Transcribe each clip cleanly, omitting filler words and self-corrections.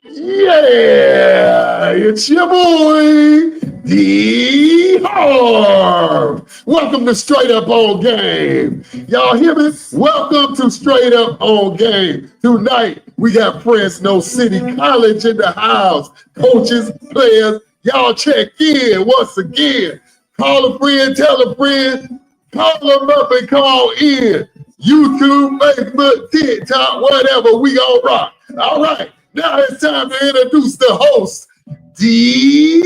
Yeah, it's your boy, D Harv. Welcome to Straight Up On Game. Y'all hear me? Welcome to Straight Up On Game. Tonight, we got Fresno City College in the house. Coaches, players, y'all check in once again. Call a friend, tell a friend, call them up and call in. YouTube, Facebook, TikTok, whatever, we all rock. All right. Now it's time to introduce the host, D.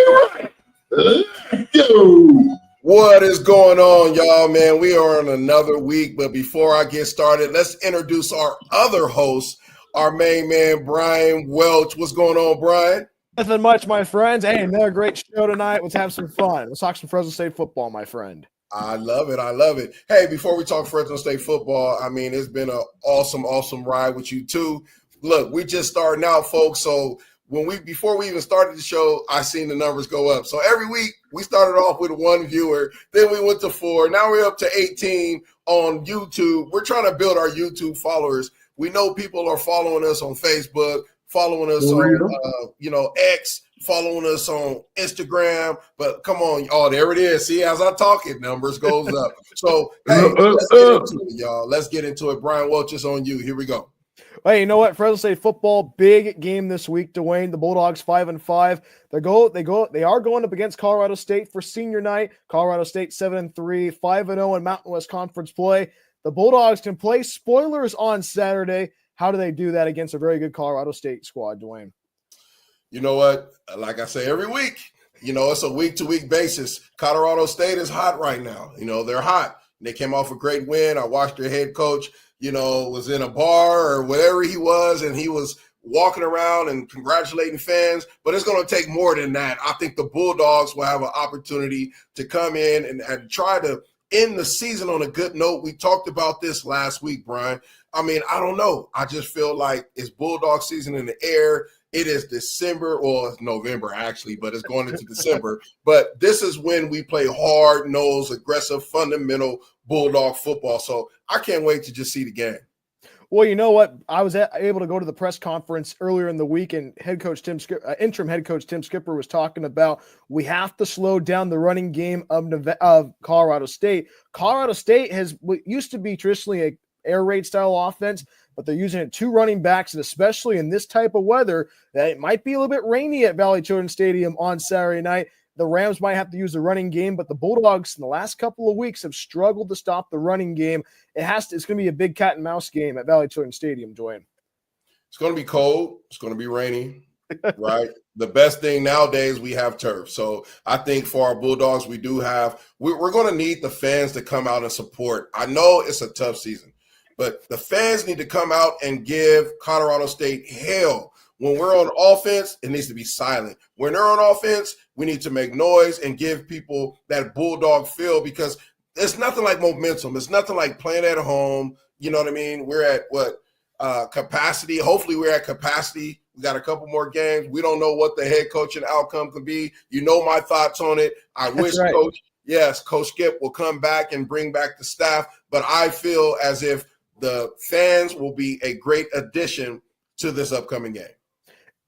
Wright. Let's go. What is going on, y'all, man? We are on another week, but before I get started, let's introduce our other host, our main man, Bryan Welch. What's going on, Bryan? Nothing much, my friends. Hey, another great show tonight. Let's have some fun. Let's talk some Fresno State football, my friend. I love it. I love it. Hey, before we talk Fresno State football, I mean, it's been an awesome ride with you, too. Look, we just starting out, folks. So before we even started the show, I seen the numbers go up. So every week we started off with 1 viewer, then we went to 4. Now we're up to 18 on YouTube. We're trying to build our YouTube followers. We know people are following us on Facebook, following us on X, following us on Instagram. But come on, oh, there it is. See, as I talk, it numbers goes up. So hey, let's get into it, y'all. Let's get into it. Bryan Welch, is on you. Here we go. Hey, you know what? Fresno State football, big game this week, Dwayne. The Bulldogs 5-5. They are going up against Colorado State for senior night. Colorado State 7-3, 5-0 in Mountain West Conference play. The Bulldogs can play spoilers on Saturday. How do they do that against a very good Colorado State squad, Dwayne? You know what? Like I say every week, it's a week-to-week basis. Colorado State is hot right now. They're hot. They came off a great win. I watched their head coach, was in a bar or whatever he was, and he was walking around and congratulating fans. But it's going to take more than that. I think the Bulldogs will have an opportunity to come in and try to end the season on a good note. We talked about this last week, Bryan. I mean, I don't know. I just feel like it's Bulldog season in the air. It is December, or it's November actually, but it's going into December. But this is when we play hard-nosed, aggressive, fundamental Bulldog football. So I can't wait to just see the game. Well, you know what? I was able to go to the press conference earlier in the week, and interim head coach Tim Skipper was talking about we have to slow down the running game of Colorado State. Colorado State used to be traditionally a air raid style offense, but they're using it 2 running backs, and especially in this type of weather, that it might be a little bit rainy at Valley Children's Stadium on Saturday night. The Rams might have to use the running game, but the Bulldogs in the last couple of weeks have struggled to stop the running game. It's going to be a big cat and mouse game at Valley Children's Stadium, Dwayne. It's going to be cold. It's going to be rainy, right? The best thing nowadays, we have turf. So I think for our Bulldogs, we're going to need the fans to come out and support. I know it's a tough season, but the fans need to come out and give Colorado State hell. When we're on offense, it needs to be silent. When they're on offense, we need to make noise and give people that Bulldog feel, because it's nothing like momentum. It's nothing like playing at home. You know what I mean? We're at capacity. Hopefully we're at capacity. We got a couple more games. We don't know what the head coaching outcome could be. You know my thoughts on it. I wish Coach Skip will come back and bring back the staff, but I feel as if the fans will be a great addition to this upcoming game.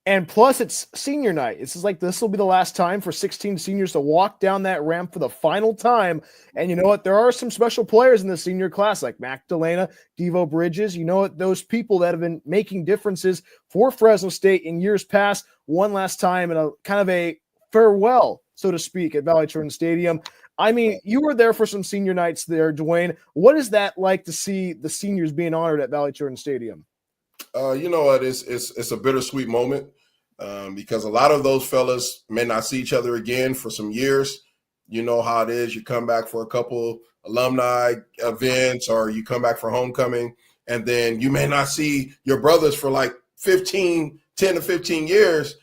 And plus, it's senior night. This will be the last time for 16 seniors to walk down that ramp for the final time. And you know what? There are some special players in the senior class, like Mac Delana, Devo Bridges. You know what? Those people that have been making differences for Fresno State in years past, one last time in a kind of a farewell, so to speak, at Valley Children's Stadium. I mean, you were there for some senior nights there, Dwayne. What is that like to see the seniors being honored at Valley Children's Stadium? You know what? It's a bittersweet moment because a lot of those fellas may not see each other again for some years. You know how it is. You come back for a couple alumni events, or you come back for homecoming, and then you may not see your brothers for like 10 to 15 years,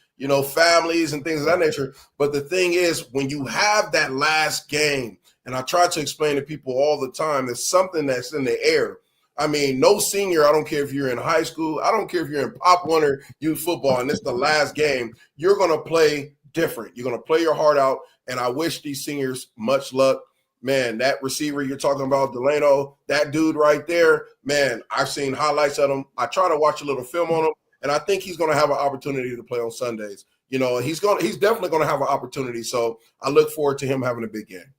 families and things of that nature. But the thing is, when you have that last game, and I try to explain to people all the time, it's something that's in the air. I mean, no senior, I don't care if you're in high school, I don't care if you're in Pop Warner youth football, and it's the last game, you're going to play different. You're going to play your heart out, and I wish these seniors much luck. man, that receiver you're talking about, Delano, that dude right there, man, I've seen highlights of him. I try to watch a little film on him, and I think he's going to have an opportunity to play on Sundays. He's definitely going to have an opportunity. So I look forward to him having a big game.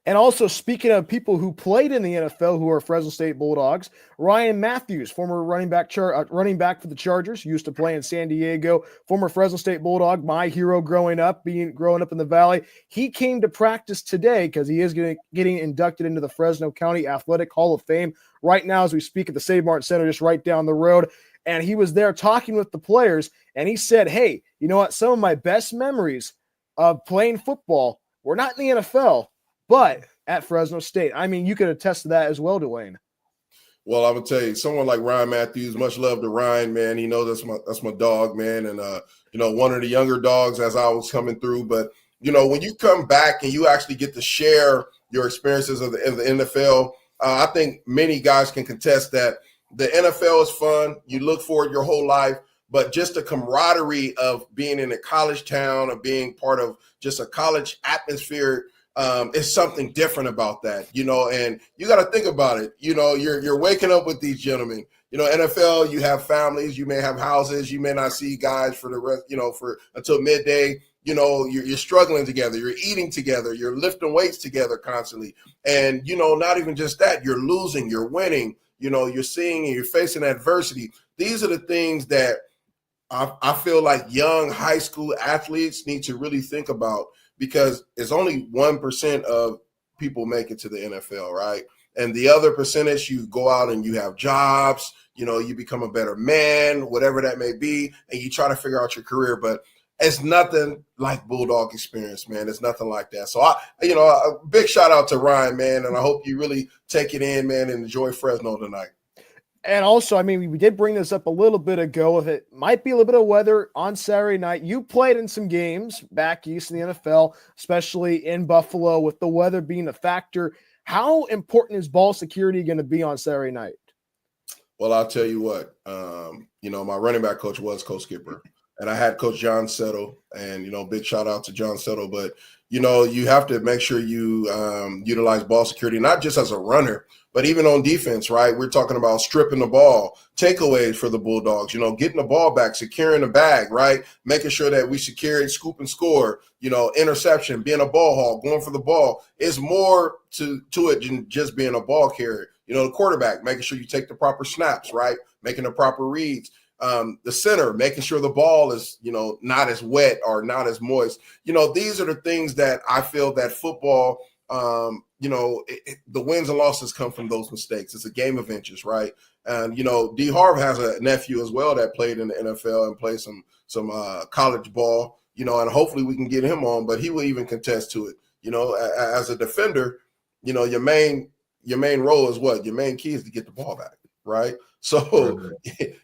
And also, speaking of people who played in the NFL who are Fresno State Bulldogs, Ryan Matthews, former running back for the Chargers, used to play in San Diego, former Fresno State Bulldog, my hero growing up in the Valley. He came to practice today because he is getting inducted into the Fresno County Athletic Hall of Fame right now as we speak at the Save Martin Center just right down the road. And he was there talking with the players, and he said, hey, you know what? Some of my best memories of playing football were not in the NFL, but at Fresno State. I mean, you could attest to that as well, Dwayne. Well, I would tell you, someone like Ryan Matthews, much love to Ryan, man. He knows that's my dog, man. And, one of the younger dogs as I was coming through. But, when you come back and you actually get to share your experiences of the NFL, I think many guys can contest that the NFL is fun. You look for it your whole life. But just the camaraderie of being in a college town, of being part of just a college atmosphere, it's something different about that, and you got to think about it. You're waking up with these gentlemen, NFL, you have families, you may have houses, you may not see guys for the rest, until midday, you're struggling together, you're eating together, you're lifting weights together constantly. And, not even just that, you're losing, you're winning, you're seeing and you're facing adversity. These are the things that I feel like young high school athletes need to really think about, because it's only 1% of people make it to the NFL, right? And the other percentage, you go out and you have jobs, you become a better man, whatever that may be, and you try to figure out your career. But it's nothing like Bulldog experience, man. It's nothing like that. So, a big shout out to Ryan, man, and I hope you really take it in, man, and enjoy Fresno tonight. And also, I mean, we did bring this up a little bit ago. If it might be a little bit of weather on Saturday night, you played in some games back east in the NFL, especially in Buffalo, with the weather being a factor. How important is ball security going to be on Saturday night? Well, I'll tell you what, my running back coach was Coach Skipper, and I had Coach John Settle, and, big shout out to John Settle. But, you have to make sure you utilize ball security, not just as a runner, but even on defense, right? We're talking about stripping the ball, takeaways for the Bulldogs, getting the ball back, securing the bag, right? Making sure that we secure it, scoop and score, interception, being a ball hawk, going for the ball. It's more to it than just being a ball carrier. The quarterback, making sure you take the proper snaps, right? Making the proper reads. The center, making sure the ball is, not as wet or not as moist. These are the things that I feel that football the wins and losses come from those mistakes. It's a game of inches, right? And, D. Harv has a nephew as well that played in the NFL and played some college ball, and hopefully we can get him on, but he will even contest to it. As a defender, your main role is what? Your main key is to get the ball back, right? So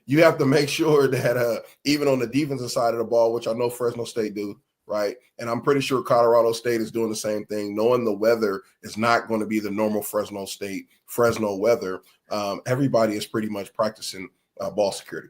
you have to make sure that even on the defensive side of the ball, which I know Fresno State do, right? And I'm pretty sure Colorado State is doing the same thing, knowing the weather is not going to be the normal Fresno weather. Everybody is pretty much practicing ball security.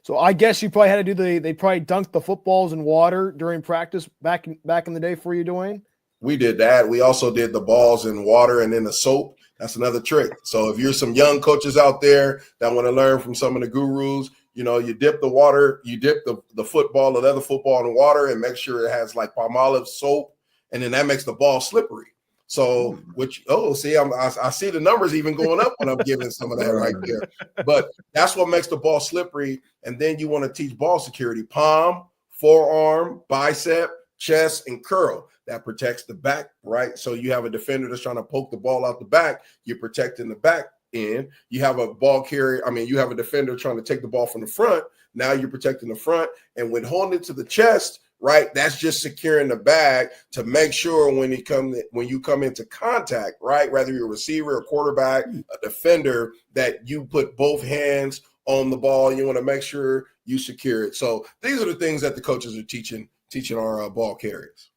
So I guess you probably had to they probably dunked the footballs in water during practice back in the day for you, Dwayne? We did that. We also did the balls in water and then the soap. That's another trick. So if you're some young coaches out there that want to learn from some of the gurus, you dip the water, you dip the football, the leather football in water, and make sure it has like Palmolive soap, and then that makes the ball slippery. So, I see the numbers even going up when I'm giving some of that right there. But that's what makes the ball slippery. And then you want to teach ball security: palm, forearm, bicep, chest, and curl. That protects the back, right? So you have a defender that's trying to poke the ball out the back. You're protecting the back end. You have a ball carrier. You have a defender trying to take the ball from the front. Now you're protecting the front. And when holding it to the chest, right, that's just securing the bag to make sure when you come into contact, right, whether you're a receiver, a quarterback, a defender, that you put both hands on the ball. You want to make sure you secure it. So these are the things that the coaches are teaching our ball carriers.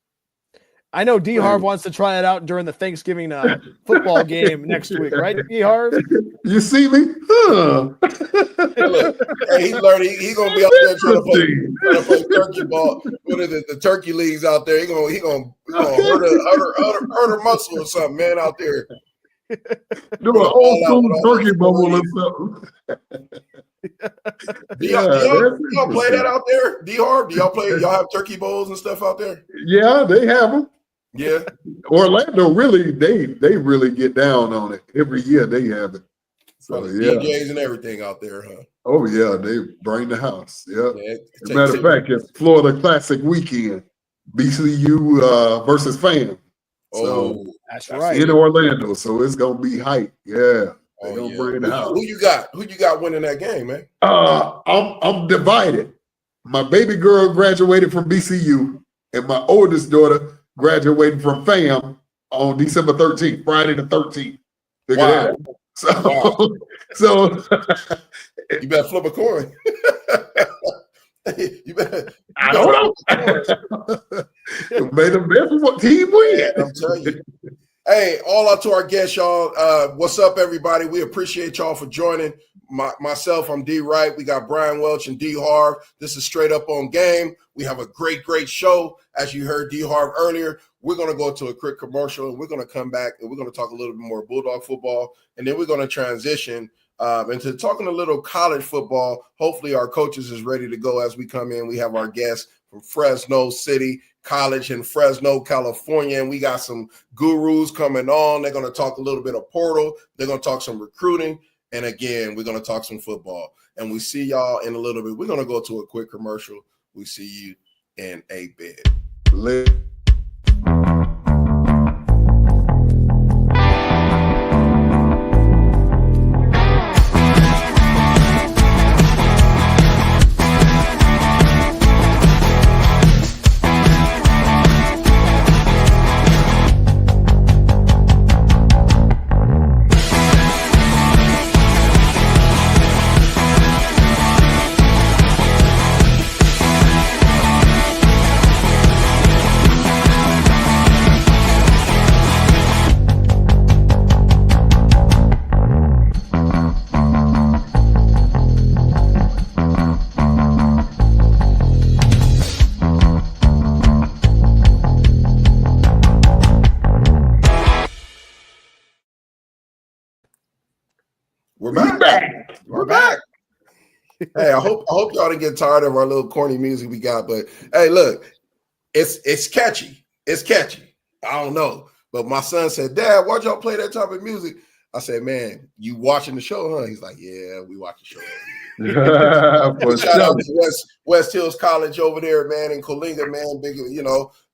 I know D Harv wants to try it out during the Thanksgiving football game next week, right? D Harv? You see me? Huh. Look, hey, he's learning. He's gonna be out there trying to play turkey ball. What is it? The turkey leagues out there. He gonna hurt a muscle or something, man, out there. Do an old school turkey bubble or something. Do y'all play that out there? D-Harv? Do y'all have turkey bowls and stuff out there? Yeah, they have them. Yeah. Orlando really, they really get down on it. Every year they have it. So yeah. DJs and everything out there, huh? Oh yeah, they bring the house. Yep. Yeah. As a matter of fact, it's Florida Classic weekend. BCU versus FAM. So that's right. In Orlando. So it's gonna be hype. Yeah. They're gonna bring the house. Who you got winning that game, man? I'm divided. My baby girl graduated from BCU, and my oldest daughter graduated from FAM on December 13th, Friday the 13th. Wow. So you better flip a coin. I don't know. May the best team win. I'm telling you. Hey, all out to our guests, y'all. What's up, everybody? We appreciate y'all for joining. Myself, I'm D Wright. We got Bryan Welch and D Harv. This is Straight Up on Game. We have a great show. As you heard D Harv earlier, we're going to go to a quick commercial, and we're going to come back, and we're going to talk a little bit more Bulldog football, and then we're going to transition into talking a little college football. Hopefully our coaches is ready to go as we come in. We have our guests from Fresno City College in Fresno, California, and we got some gurus coming on. They're going to talk a little bit of portal. They're going to talk some recruiting, and again, we're going to talk some football. And we see y'all in a little bit. We're going to go to a quick commercial. We see you in a bit. We're back. Hey, I hope y'all didn't get tired of our little corny music we got, but hey, look, it's catchy. It's catchy. I don't know, but my son said, "Dad, why'd y'all play that type of music?" I said, "Man, you watching the show, huh?" He's like, "Yeah, we watch the show." Shout out to West Hills College over there, man, in Coalinga, man. Big,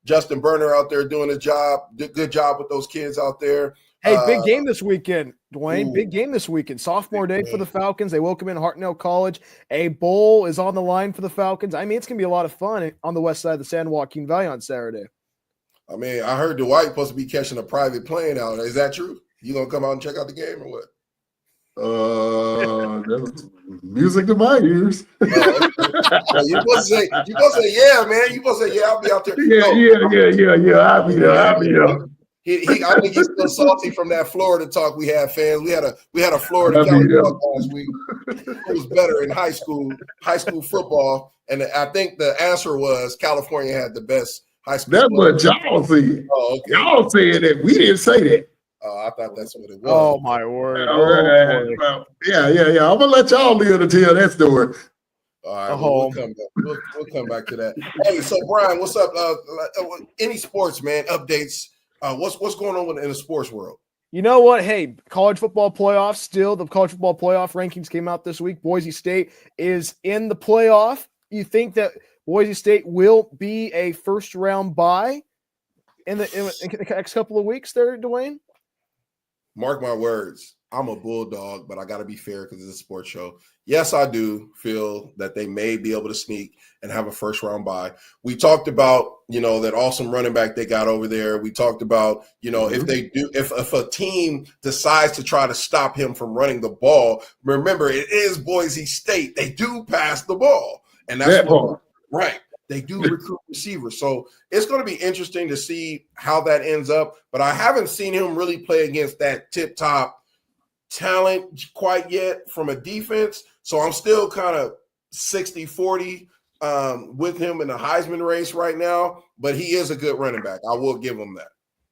Justin Berner out there doing a job. Did good job with those kids out there. Hey, big game this weekend, Dwayne. Big game this weekend. Sophomore day for the Falcons. They welcome in Hartnell College. A bowl is on the line for the Falcons. I mean, it's going to be a lot of fun on the west side of the San Joaquin Valley on Saturday. I mean, I heard Dwight supposed to be catching a private plane out. Is that true? You going to come out and check out the game or what? That's music to my ears. You supposed to say, yeah, man. You supposed to say, yeah, I'll be out there. Yeah. I'll be there. I think he's still salty from that Florida talk we had, fans. We had a Florida talk last week. It was better in high school football, and I think the answer was California had the best high school. That's what y'all said. Oh, okay. Y'all said that. We didn't say that. I thought that's what it was. Oh my word! Yeah. I'm gonna let y'all live to tell that story. All right, we'll come back. We'll come back to that. Hey, so Bryan, what's up? Any sports, man? Updates. What's going on in the sports world? You know what? Hey, college football playoffs still. The college football playoff rankings came out this week. Boise State is in the playoff. You think that Boise State will be a first-round bye in the next couple of weeks there, Dwayne? Mark my words. I'm a Bulldog, but I got to be fair because it's a sports show. Yes, I do feel that they may be able to sneak and have a first-round bye. We talked about, that awesome running back they got over there. We talked about, if a team decides to try to stop him from running the ball, remember, it is Boise State. They do pass the ball. And that's right. They do recruit receivers. So it's going to be interesting to see how that ends up. But I haven't seen him really play against that tip-top talent quite yet from a defense. So I'm still kind of 60-40 with him in the Heisman race right now. But he is a good running back. I will give him that.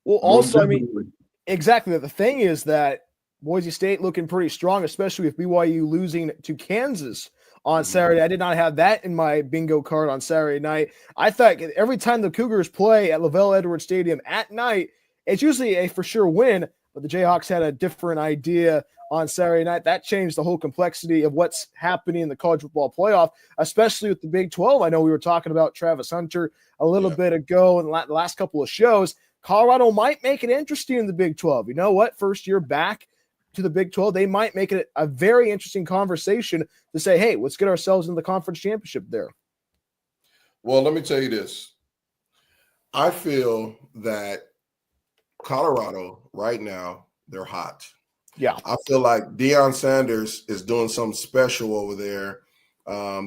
Well, also, I mean, exactly. The thing is that Boise State looking pretty strong, especially with BYU losing to Kansas on Saturday. I did not have that in my bingo card on Saturday night. I thought every time the Cougars play at LaVell Edwards Stadium at night, it's usually a for sure win, but the Jayhawks had a different idea on Saturday night. That changed the whole complexity of what's happening in the college football playoff, especially with the Big 12. I know we were talking about Travis Hunter a little bit ago in the last couple of shows. Colorado might make it interesting in the Big 12. You know what? First year back to the Big 12, they might make it a very interesting conversation to say, hey, let's get ourselves in the conference championship there. Well, let me tell you this. I feel that Colorado right now, they're hot. Yeah. I feel like Deion Sanders is doing something special over there.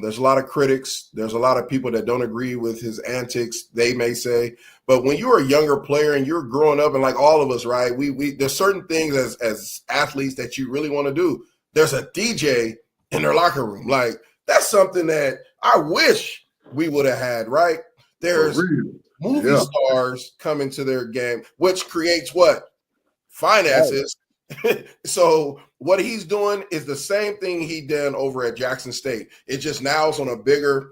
There's a lot of critics. There's a lot of people that don't agree with his antics, they may say. But when you're a younger player and you're growing up, and like all of us, right, we there's certain things as athletes that you really want to do. There's a DJ in their locker room. Like, that's something that I wish we would have had, right? There's movie stars coming to their game, which creates what? Finances. So what he's doing is the same thing he did over at Jackson State. It just now is on a bigger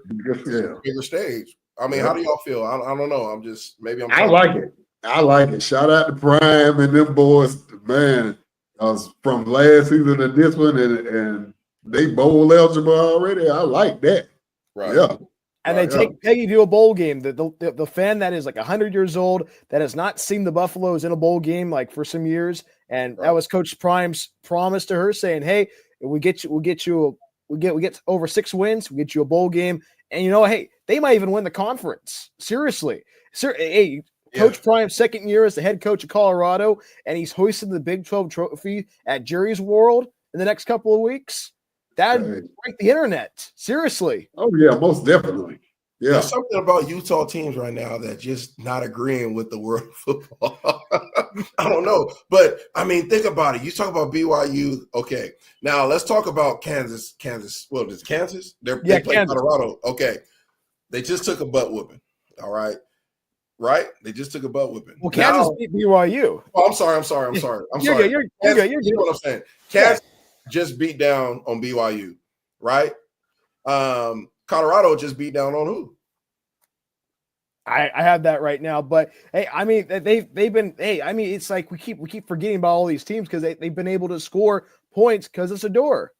stage. I mean, how do y'all feel? I don't know. I like it. I like it. Shout out to Prime and them boys. Man, I was from last season to this one, and they bowl eligible already. I like that. Right. Yeah. And they take Peggy to a bowl game. The fan that is like 100 years old that has not seen the Buffaloes in a bowl game like for some years, and that was Coach Prime's promise to her, saying, "Hey, we get over 6 wins, we get you a bowl game, and you know, hey, they might even win the conference." Seriously, Coach Prime's second year as the head coach of Colorado, and he's hoisting the Big 12 trophy at Jerry's World in the next couple of weeks. That'd break the internet. Seriously. Oh, yeah, most definitely. Yeah. There's something about Utah teams right now that just not agreeing with the world of football. I don't know. But, I mean, think about it. You talk about BYU. Okay. Now, let's talk about Kansas. Well, is Kansas? They play Kansas. Colorado. Okay. They just took a butt whooping. All right. Right? They just took a butt whipping. Well, Kansas beat BYU. Oh, I'm sorry. You're good. You know what I'm saying? Kansas just beat down on BYU, right? Colorado just beat down on who? I have that right now, but hey, I mean they've been. Hey, I mean it's like we keep forgetting about all these teams because they've been able to score points because it's a door.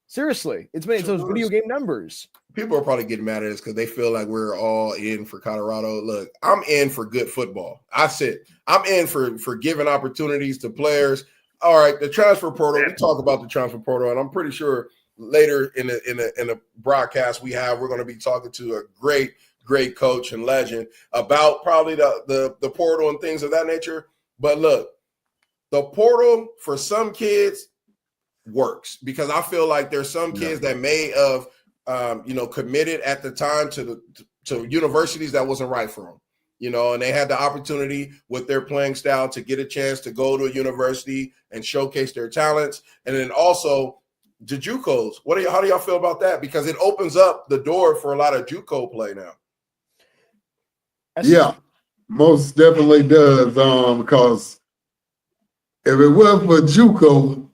Seriously, it's those video game numbers. People are probably getting mad at us because they feel like we're all in for Colorado. Look, I'm in for good football. I said I'm in for giving opportunities to players. All right, the transfer portal. We talk about the transfer portal, and I'm pretty sure later in the broadcast we're going to be talking to a great coach and legend about probably the portal and things of that nature. But look, the portal for some kids works because I feel like there's some kids that may have committed at the time to universities that wasn't right for them. And they had the opportunity with their playing style to get a chance to go to a university and showcase their talents. And then also the JUCOs. How do y'all feel about that? Because it opens up the door for a lot of JUCO play now. Yeah, most definitely does. Because if it weren't for JUCO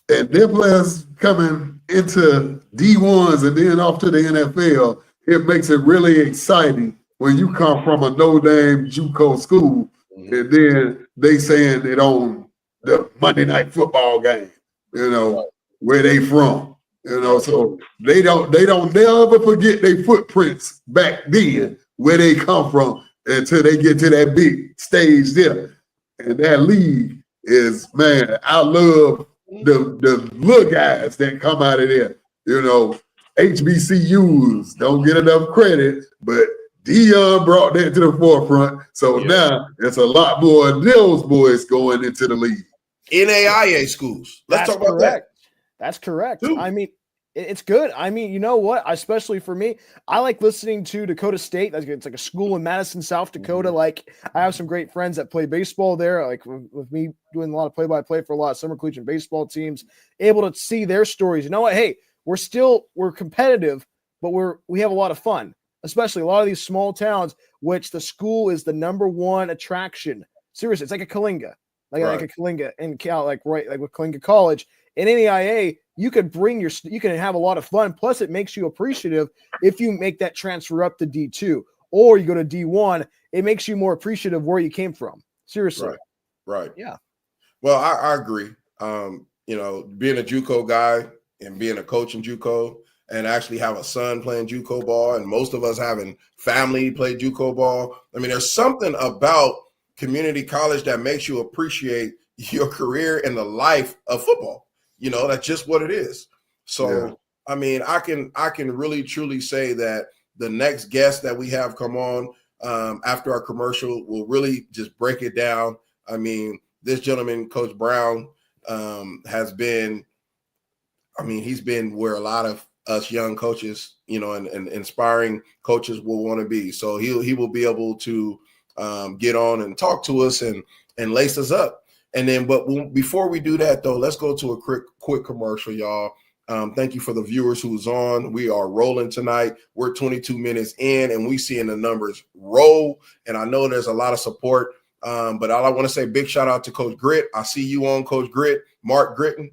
and their players coming into D1s and then off to the NFL, it makes it really exciting when you come from a no-name JUCO school and then they saying it on the Monday Night Football game, where they from, so they don't never forget their footprints back then, where they come from until they get to that big stage there. And that league is, man, I love the little guys that come out of there. HBCUs don't get enough credit, but Deion brought that to the forefront. So now it's a lot more of those boys going into the league. NAIA schools. Let's talk about that. That's correct. Dude. I mean, It's good. I mean, you know what? Especially for me, I like listening to Dakota State. It's like a school in Madison, South Dakota. Mhm. Like, I have some great friends that play baseball there. Like with me doing a lot of play-by-play for a lot of summer collegiate baseball teams, able to see their stories. You know what? Hey, we're competitive, but we have a lot of fun. Especially a lot of these small towns, which the school is the number one attraction. Seriously, it's like a Kalinga, like a Kalinga in Cal, like with Kalinga College. In NAIA, you can you can have a lot of fun. Plus, it makes you appreciative if you make that transfer up to D2 or you go to D1. It makes you more appreciative where you came from. Seriously. Right. Yeah. Well, I agree. Being a JUCO guy and being a coach in JUCO and actually have a son playing JUCO ball, and most of us having family play JUCO ball. I mean, there's something about community college that makes you appreciate your career and the life of football. That's just what it is. So, Yeah. I mean, I can really truly say that the next guest that we have come on after our commercial will really just break it down. I mean, this gentleman, Coach Brown, has been, he's been where a lot of us young coaches, and inspiring coaches will want to be. So he will be able to get on and talk to us and lace us up. And then, but before we do that, though, let's go to a quick commercial, y'all. Thank you for the viewers who's on. We are rolling tonight. We're 22 minutes in, and we seeing the numbers roll. And I know there's a lot of support. But all I want to say, big shout out to Coach Grit. I see you on, Coach Grit, Mark Gritton.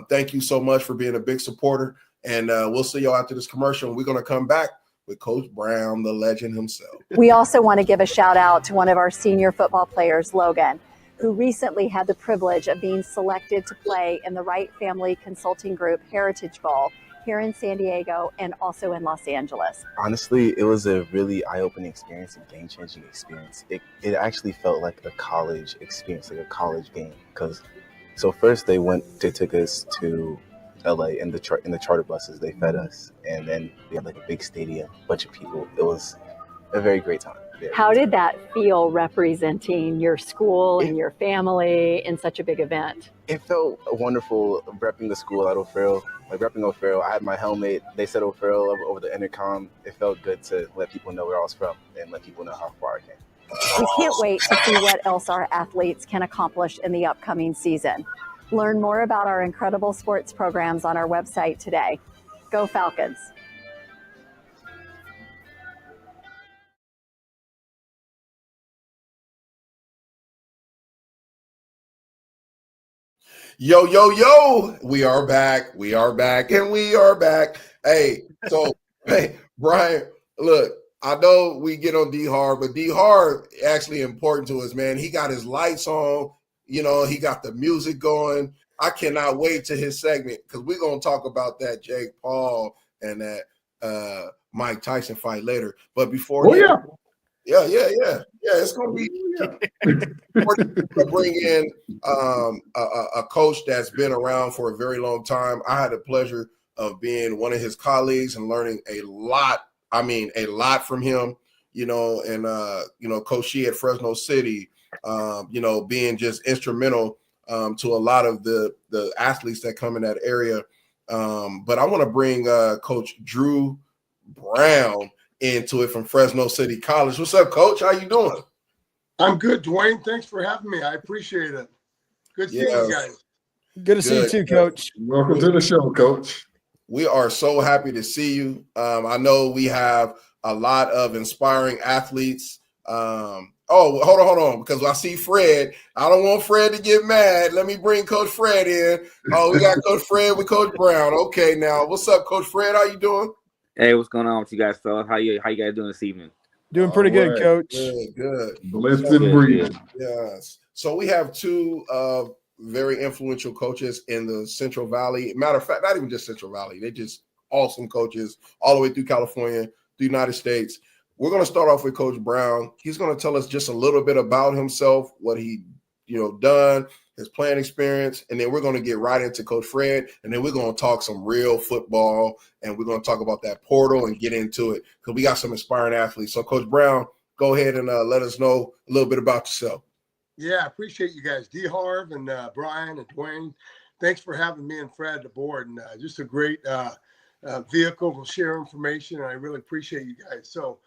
Thank you so much for being a big supporter. And we'll see y'all after this commercial. And we're going to come back with Coach Brown, the legend himself. We also want to give a shout out to one of our senior football players, Logan, who recently had the privilege of being selected to play in the Wright Family Consulting Group Heritage Bowl here in San Diego and also in Los Angeles. Honestly, it was a really eye-opening experience, a game-changing experience. It actually felt like a college experience, like a college game. So first they took us to LA in the charter buses. They fed us, and then we had like a big stadium, bunch of people. It was a very great time. How did that feel representing your school and your family in such a big event? It felt wonderful repping the school at O'Farrell. Like repping O'Farrell, I had my helmet. They said O'Farrell over the intercom. It felt good to let people know where I was from and let people know how far I came. We can't wait to see what else our athletes can accomplish in the upcoming season. Learn more about our incredible sports programs on our website today. Go Falcons! Yo, we are back, and we are back. Hey, so, hey, Brian, look, I know we get on D-Harv, but D-Harv actually important to us, man. He got his lights on, he got the music going. I cannot wait to his segment because we're going to talk about that Jake Paul and that Mike Tyson fight later. But before Yeah, it's going to be to bring in a coach that's been around for a very long time. I had the pleasure of being one of his colleagues and learning a lot from him, and Coach Shee at Fresno City, being just instrumental to a lot of the athletes that come in that area. But I want to bring Coach Drew Brown into it from Fresno City College. What's up, Coach? How you doing? I'm good, Dwayne. Thanks for having me. I appreciate it. Good seeing you guys. Good to see you too, Coach. Welcome to the show, Coach. We are so happy to see you. I know we have a lot of inspiring athletes. Hold on, because I see Fred. I don't want Fred to get mad. Let me bring Coach Fred in. Oh, we got Coach Fred with Coach Brown. Okay, now, what's up, Coach Fred? How you doing? Hey, what's going on with you guys, fellas? How you guys doing this evening? Doing pretty good, Coach. Good. Blessed and breathing. Yes. So we have two very influential coaches in the Central Valley. Matter of fact, not even just Central Valley. They're just awesome coaches all the way through California, the United States. We're going to start off with Coach Brown. He's going to tell us just a little bit about himself, what he, done, his playing experience, and then we're going to get right into Coach Fred, and then we're going to talk some real football, and we're going to talk about that portal and get into it because we got some inspiring athletes. So, Coach Brown, go ahead and let us know a little bit about yourself. Yeah, I appreciate you guys. D-Harv and Brian and Dwayne. thanks for having me and Fred aboard, and just a great vehicle to share information, and I really appreciate you guys. So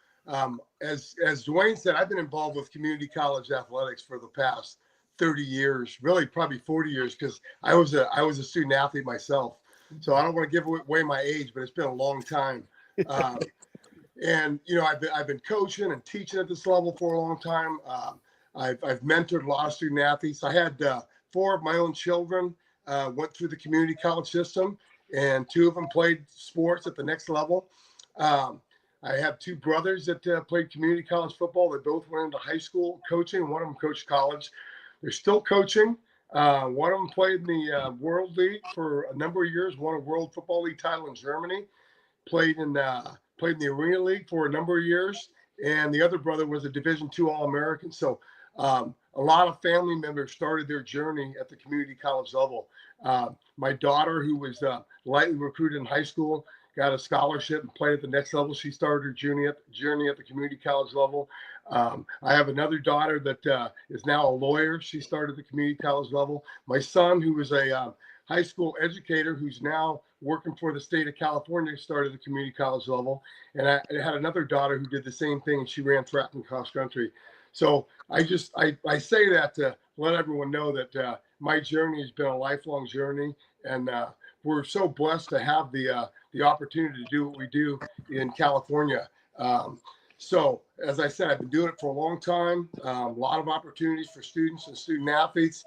as Dwayne said, I've been involved with community college athletics for the past 30 years, really probably 40 years, because I was a student athlete myself. So I don't want to give away my age, but it's been a long time. And I've been coaching and teaching at this level for a long time. I've mentored a lot of student athletes. I had 4 of my own children went through the community college system, and 2 of them played sports at the next level. I have 2 brothers that played community college football. They both went into high school coaching. One of them coached college. They're still coaching. One of them played in the World League for a number of years, won a World Football League title in Germany, played in the Arena League for a number of years, and the other brother was a Division II All-American. So a lot of family members started their journey at the community college level. My daughter, who was lightly recruited in high school, got a scholarship and played at the next level. She started her journey at the community college level. I have another daughter that is now a lawyer. She started at the community college level. My son, who was a high school educator, who's now working for the state of California, started at the community college level. And I had another daughter who did the same thing, and she ran track and cross country. So I say that to let everyone know that my journey has been a lifelong journey, and we're so blessed to have the opportunity to do what we do in California. So as I said, I've been doing it for a long time. A lot of opportunities for students and student athletes.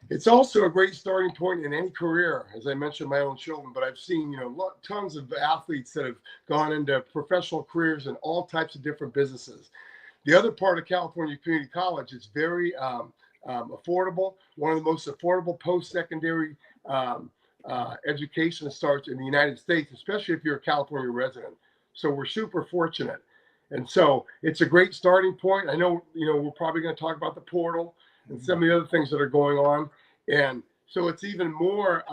It's also a great starting point in any career, as I mentioned my own children, but I've seen, tons of athletes that have gone into professional careers in all types of different businesses. The other part of California Community College is very affordable. One of the most affordable post-secondary education starts in the United States, especially if you're a California resident. So we're super fortunate. And so it's a great starting point. I know, we're probably going to talk about the portal and some of the other things that are going on. And so it's even more,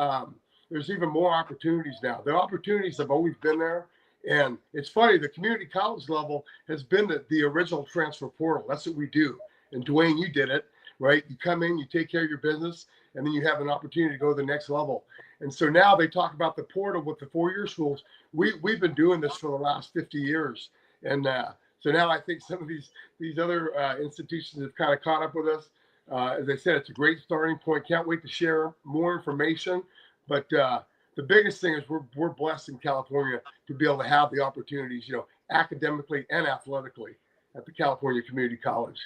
there's even more opportunities now. The opportunities have always been there. And it's funny, the community college level has been the original transfer portal. That's what we do. And Dwayne, you did it, right? You come in, you take care of your business, and then you have an opportunity to go to the next level. And so now they talk about the portal with the 4-year schools. We've been doing this for the last 50 years. And so now I think some of these other institutions have kind of caught up with us. As I said, it's a great starting point. Can't wait to share more information. But the biggest thing is we're blessed in California to be able to have the opportunities, academically and athletically at the California Community College.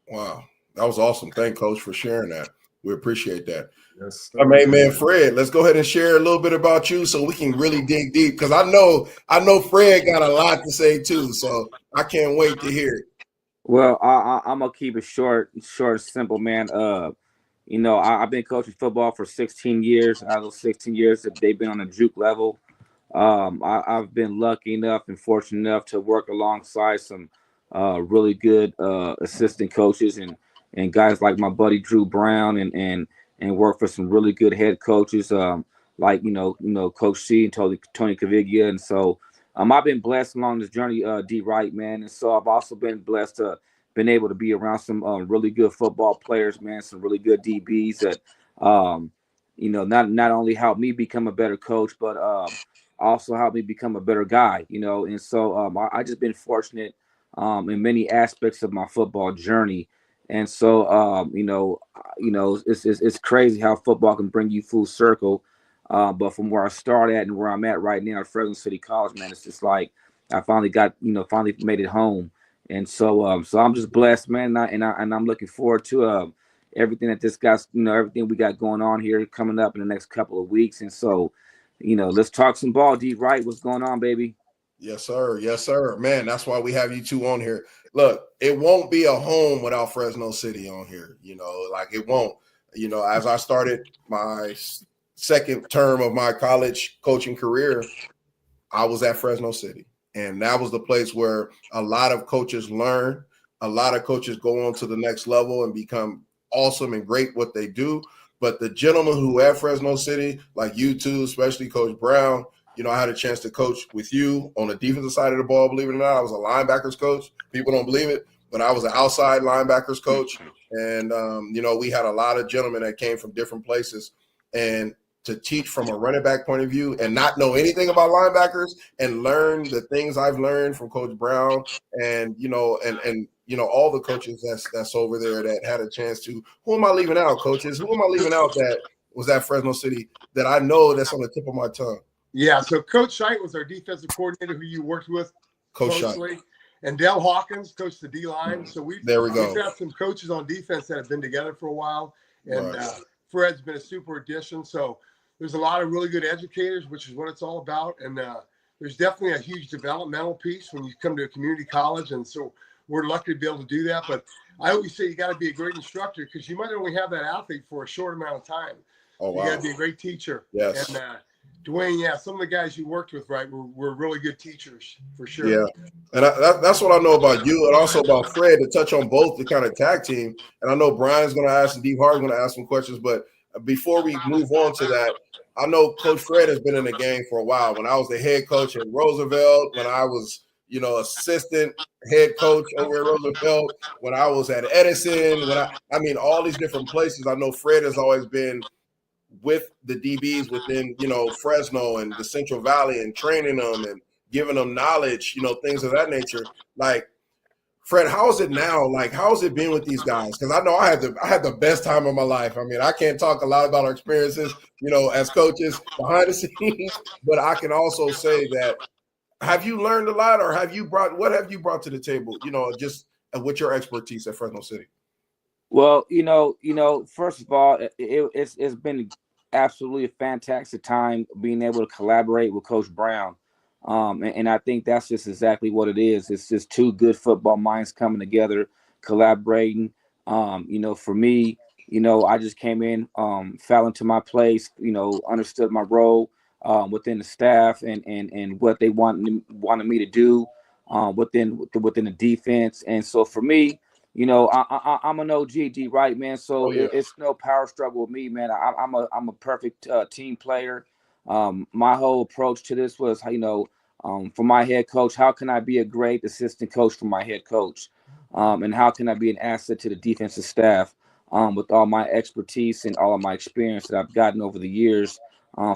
Wow. That was awesome. Thank Coach for sharing that. We appreciate that. Yes. I mean, man, Fred, let's go ahead and share a little bit about you so we can really dig deep, because I know Fred got a lot to say too. So I can't wait to hear it. Well, I'm gonna keep it short, simple, man. I've been coaching football for 16 years. Out of those 16 years, they've been on a juke level. I've been lucky enough and fortunate enough to work alongside some really good assistant coaches and guys like my buddy Drew Brown and work for some really good head coaches like Coach C and Tony Caviglia. And so I've been blessed along this journey, D Wright, man. And so I've also been blessed to been able to be around some really good football players, man, some really good DBs that not only helped me become a better coach, but also helped me become a better guy, And so I just been fortunate in many aspects of my football journey. And so it's crazy how football can bring you full circle. But from where I started at and where I'm at right now at Fresno City College, man, it's just like I finally made it home. And so I'm just blessed, man, and I'm looking forward to everything that this guy's, everything we got going on here coming up in the next couple of weeks. And so, let's talk some ball. D Wright, what's going on, baby? Yes, sir. Yes, sir. Man, that's why we have you two on here. Look, it won't be a home without Fresno City on here. It won't. As I started my second term of my college coaching career, I was at Fresno City. And that was the place where a lot of coaches learn. A lot of coaches go on to the next level and become awesome and great what they do. But the gentlemen who at Fresno City, like you two, especially Coach Brown, I had a chance to coach with you on the defensive side of the ball. Believe it or not, I was a linebackers coach. People don't believe it, but I was an outside linebackers coach. And, we had a lot of gentlemen that came from different places. and to teach from a running back point of view and not know anything about linebackers and learn the things I've learned from Coach Brown and all the coaches that's over there that had a chance to. Who am I leaving out, coaches? Who am I leaving out that was at Fresno City that I know that's on the tip of my tongue? Yeah, so Coach Scheit was our defensive coordinator who you worked with closely. And Dale Hawkins coached the D-line. So we've had some coaches on defense that have been together for a while. And Fred's been a super addition. So there's a lot of really good educators, which is what it's all about. And there's definitely a huge developmental piece when you come to a community college. And so we're lucky to be able to do that. But I always say you got to be a great instructor because you might only have that athlete for a short amount of time. Oh, wow. You got to be a great teacher. Yes. And Dwayne, some of the guys you worked with, right, were really good teachers for sure. Yeah. And that's what I know about you and also about Fred, to touch on both the kind of tag team. And I know Brian's going to ask and D. Harv's going to ask some questions. But before we move on to that, I know Coach Fred has been in the game for a while. When I was the head coach at Roosevelt, when I was, assistant head coach over at Roosevelt, when I was at Edison, all these different places, I know Fred has always been with the DBs within, Fresno and the Central Valley and training them and giving them knowledge, things of that nature. Like, Fred, how is it now? Like, how has it been with these guys? Because I know I had the best time of my life. I mean, I can't talk a lot about our experiences, as coaches behind the scenes, but I can also say that, have you learned a lot, or what have you brought to the table, just with your expertise at Fresno City? Well, first of all, it's been absolutely a fantastic time being able to collaborate with Coach Brown. And I think that's just exactly what it is. It's just two good football minds coming together, collaborating. For me, I just came in, fell into my place, understood my role within the staff and what they wanted me to do within the defense. And so for me, I'm an OG, D. Wright, man. So it's no power struggle with me, man. I'm a perfect team player. My whole approach to this was, for my head coach, how can I be a great assistant coach for my head coach? And how can I be an asset to the defensive staff with all my expertise and all of my experience that I've gotten over the years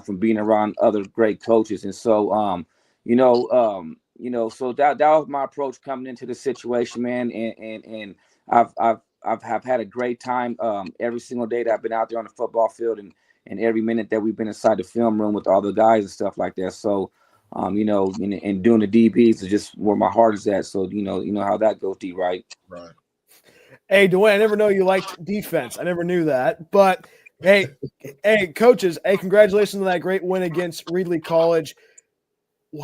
from being around other great coaches. And so, so that was my approach coming into the situation, man. And I've had a great time every single day that I've been out there on the football field and every minute that we've been inside the film room with all the guys and stuff like that. So, and doing the DBs is just where my heart is at. So, you know how that goes, D. Right. Right. Hey, Dwayne, I never know you liked defense. I never knew that. But, hey, coaches, congratulations on that great win against Reedley College.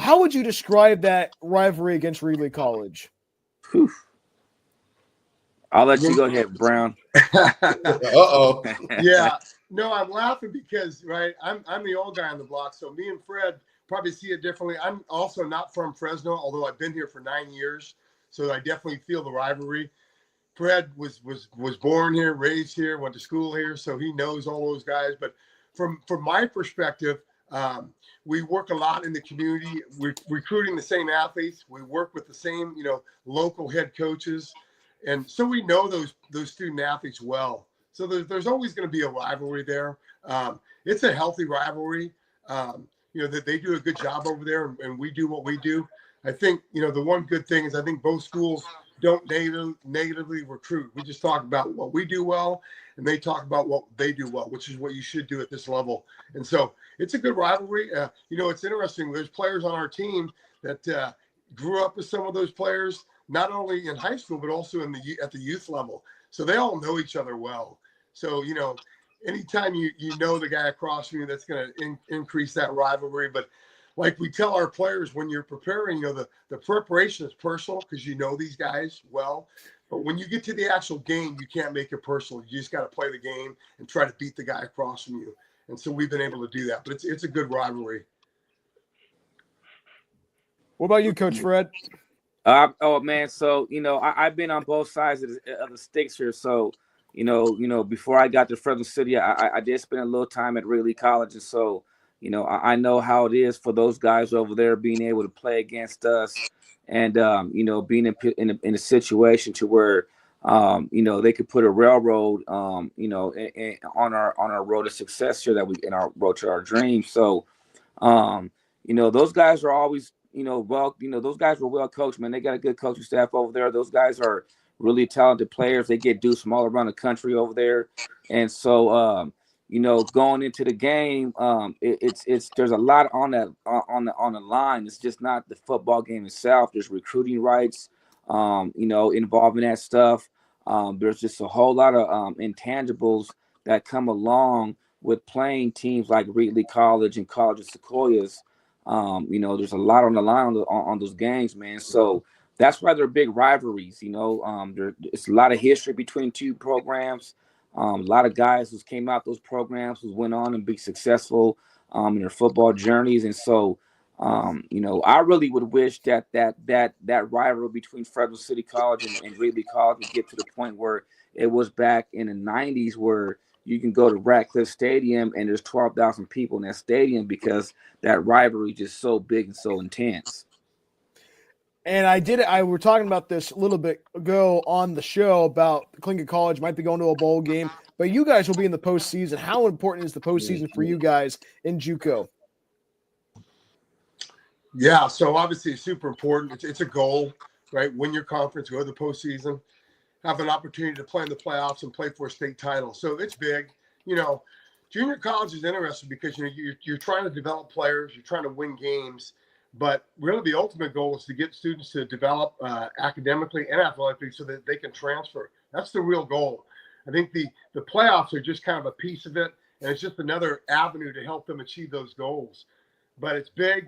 How would you describe that rivalry against Reedley College? Whew. I'll let you go ahead, Brown. Uh-oh. Yeah. No, I'm laughing because, right, I'm the old guy on the block, so me and Fred probably see it differently. I'm also not from Fresno, although I've been here for 9 years, so I definitely feel the rivalry. Fred was born here, raised here, went to school here, so he knows all those guys. But from my perspective, we work a lot in the community. We're recruiting the same athletes. We work with the same, local head coaches, and so we know those student athletes well. So there's always going to be a rivalry there. It's a healthy rivalry. That they do a good job over there, and we do what we do. I think, the one good thing is I think both schools don't negatively recruit. We just talk about what we do well, and they talk about what they do well, which is what you should do at this level. And so it's a good rivalry. It's interesting. There's players on our team that grew up with some of those players, not only in high school, but also at the youth level. So they all know each other well. So, anytime you know the guy across from you, that's going to increase that rivalry. But like we tell our players, when you're preparing, the preparation is personal because you know these guys well. But when you get to the actual game, you can't make it personal. You just got to play the game and try to beat the guy across from you. And so we've been able to do that. But it's a good rivalry. What about you, Coach Fred? Oh, man. So, I've been on both sides of the sticks here. So, before I got to Fresno City, I did spend a little time at Reedley College. And so, I know how it is for those guys over there being able to play against us and, being in a situation to where, they could put a railroad, on our road to success here in our road to our dreams. So, those guys are always, those guys were well coached, man. They got a good coaching staff over there. Those guys are really talented players. They get deuced from all around the country over there. And so, going into the game, there's a lot on the line. It's just not the football game itself. There's recruiting rights, involving that stuff. There's just a whole lot of intangibles that come along with playing teams like Reedley College and College of Sequoias. There's a lot on the line on those games, man. So that's why they're big rivalries. It's a lot of history between two programs. A lot of guys who came out those programs who went on and be successful in their football journeys. And so, I really would wish that rivalry between Fresno City College and Reedley College would get to the point where it was back in the 90s, where you can go to Ratcliffe Stadium and there's 12,000 people in that stadium because that rivalry is just so big and so intense. And I were talking about this a little bit ago on the show about Clinton College might be going to a bowl game, but you guys will be in the postseason. How important is the postseason for you guys in JUCO? Yeah, so obviously it's super important. It's a goal, right? Win your conference, go to the postseason, have an opportunity to play in the playoffs and play for a state title. So it's big. Junior college is interesting because you're trying to develop players, you're trying to win games, but really the ultimate goal is to get students to develop academically and athletically so that they can transfer. That's the real goal. I think the playoffs are just kind of a piece of it, and it's just another avenue to help them achieve those goals. But it's big,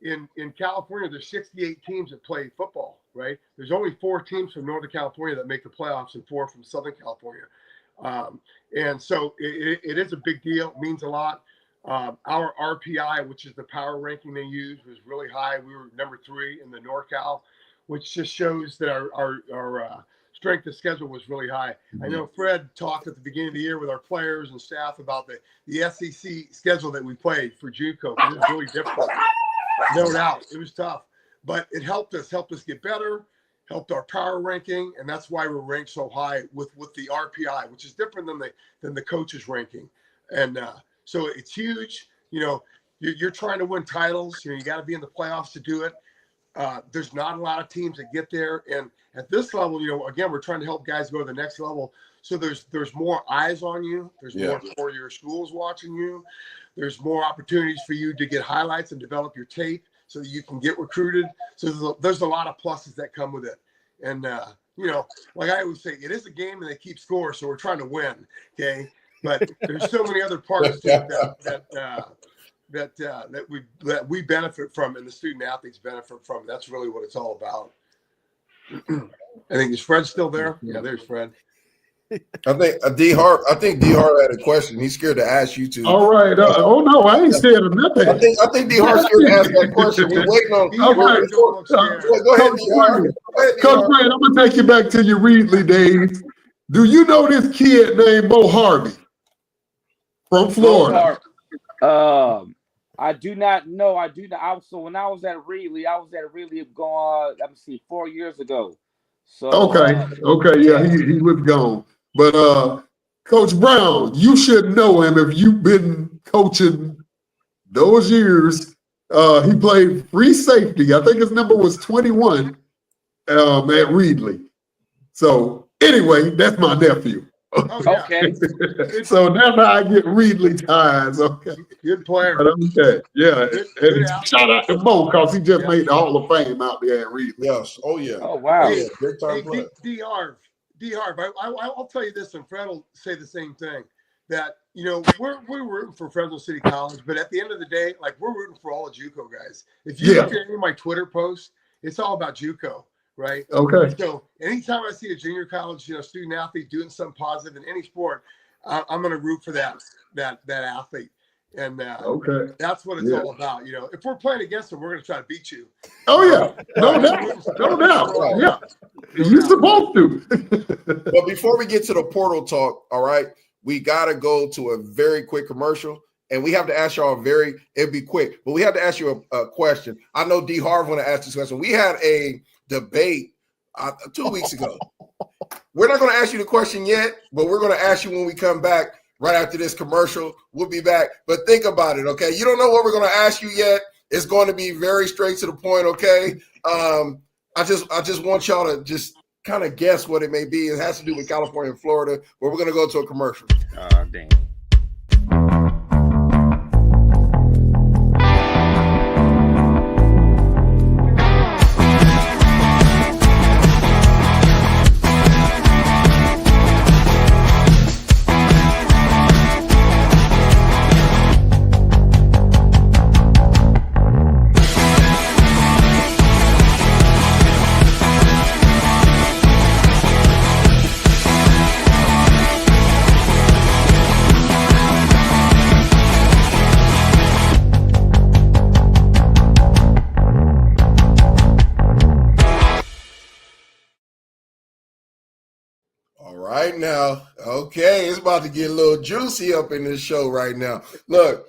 in California, there's 68 teams that play football, right? There's only 4 teams from Northern California that make the playoffs and 4 from Southern California. And so it is a big deal. It means a lot. Our RPI, which is the power ranking they use, was really high. We were number 3 in the NorCal, which just shows that our strength of schedule was really high. Mm-hmm. I know Fred talked at the beginning of the year with our players and staff about the SEC schedule that we played for JUCO. It was really difficult. No doubt. It was tough. But it helped us get better, helped our power ranking, and that's why we're ranked so high with the RPI, which is different than the coaches ranking. And so it's huge. You're trying to win titles. You got to be in the playoffs to do it. There's not a lot of teams that get there. And at this level, again, we're trying to help guys go to the next level. So there's more eyes on you. There's more for your schools watching you. There's more opportunities for you to get highlights and develop your tape so that you can get recruited. So there's a lot of pluses that come with it. And, like I always say, it is a game and they keep score. So we're trying to win. Okay. But there's so many other parts to it that we benefit from and the student athletes benefit from. That's really what it's all about. I think, is Fred still there? Yeah, there's Fred. I think D Harv had a question. He's scared to ask you to. All right. Oh no, I ain't scared of nothing. I think D Harv's scared to ask that question. We're waiting on. Go ahead, D Harv. Coach Bryan, I'm gonna take you back to your Reedley days. Do you know this kid named Bo Harvey from Florida? I do not know. I do not. So when I was at Reedley going, 4 years ago. So okay, yeah, he was gone. But Coach Brown, you should know him if you've been coaching those years. He played free safety. I think his number was 21 at Reedley. So anyway, that's my nephew. Oh, yeah. Okay. So that's how I get Reedley ties. Okay. Good player. But okay. Yeah. And shout out to Mo because he just made the Hall of Fame out there at Reedley. Yes. Oh yeah. Oh wow. Hey, Big time player. D Harv, I'll tell you this, and Fred will say the same thing. That we're rooting for Fresno City College, but at the end of the day, like we're rooting for all the JUCO guys. If you look at any of my Twitter posts, it's all about JUCO. Right. Okay. So anytime I see a junior college, student athlete doing something positive in any sport, I'm going to root for that athlete. And that's what it's all about. If we're playing against them, we're going to try to beat you. Oh yeah, no doubt. Yeah, you're supposed to. But before we get to the portal talk, all right, we got to go to a very quick commercial. And we have to ask y'all it'd be quick, but we have to ask you a question. I know D Harv want to ask this question. We had a debate 2 weeks ago. We're not going to ask you the question yet, but we're going to ask you when we come back right after this commercial. We'll be back. But think about it, okay? You don't know what we're going to ask you yet. It's going to be very straight to the point, okay? I just want y'all to just kind of guess what it may be. It has to do with California and Florida, but we're going to go to a commercial. Oh, damn. Right now, okay, it's about to get a little juicy up in this show right now. Look,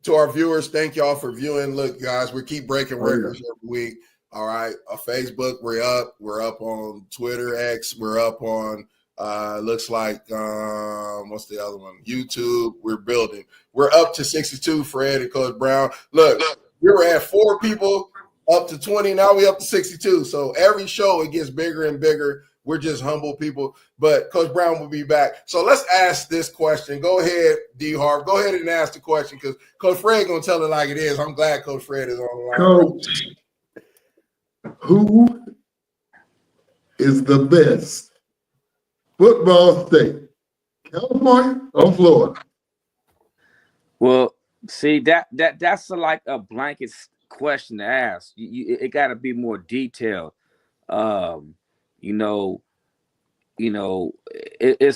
to our viewers, thank y'all for viewing. Look, guys, we keep breaking records every week. All right, Facebook, we're up on Twitter, X, we're up on looks like what's the other one? YouTube. We're building. We're up to 62, Fred and Coach Brown. Look, we were at 4 people up to 20. Now we up to 62. So every show it gets bigger and bigger. We're just humble people, but Coach Brown will be back. So let's ask this question. Go ahead, D. Harv. Go ahead and ask the question because Coach Fred going to tell it like it is. I'm glad Coach Fred is on the line. Coach, who is the best football state, California or Florida? Well, see, that's like a blanket question to ask. It got to be more detailed. As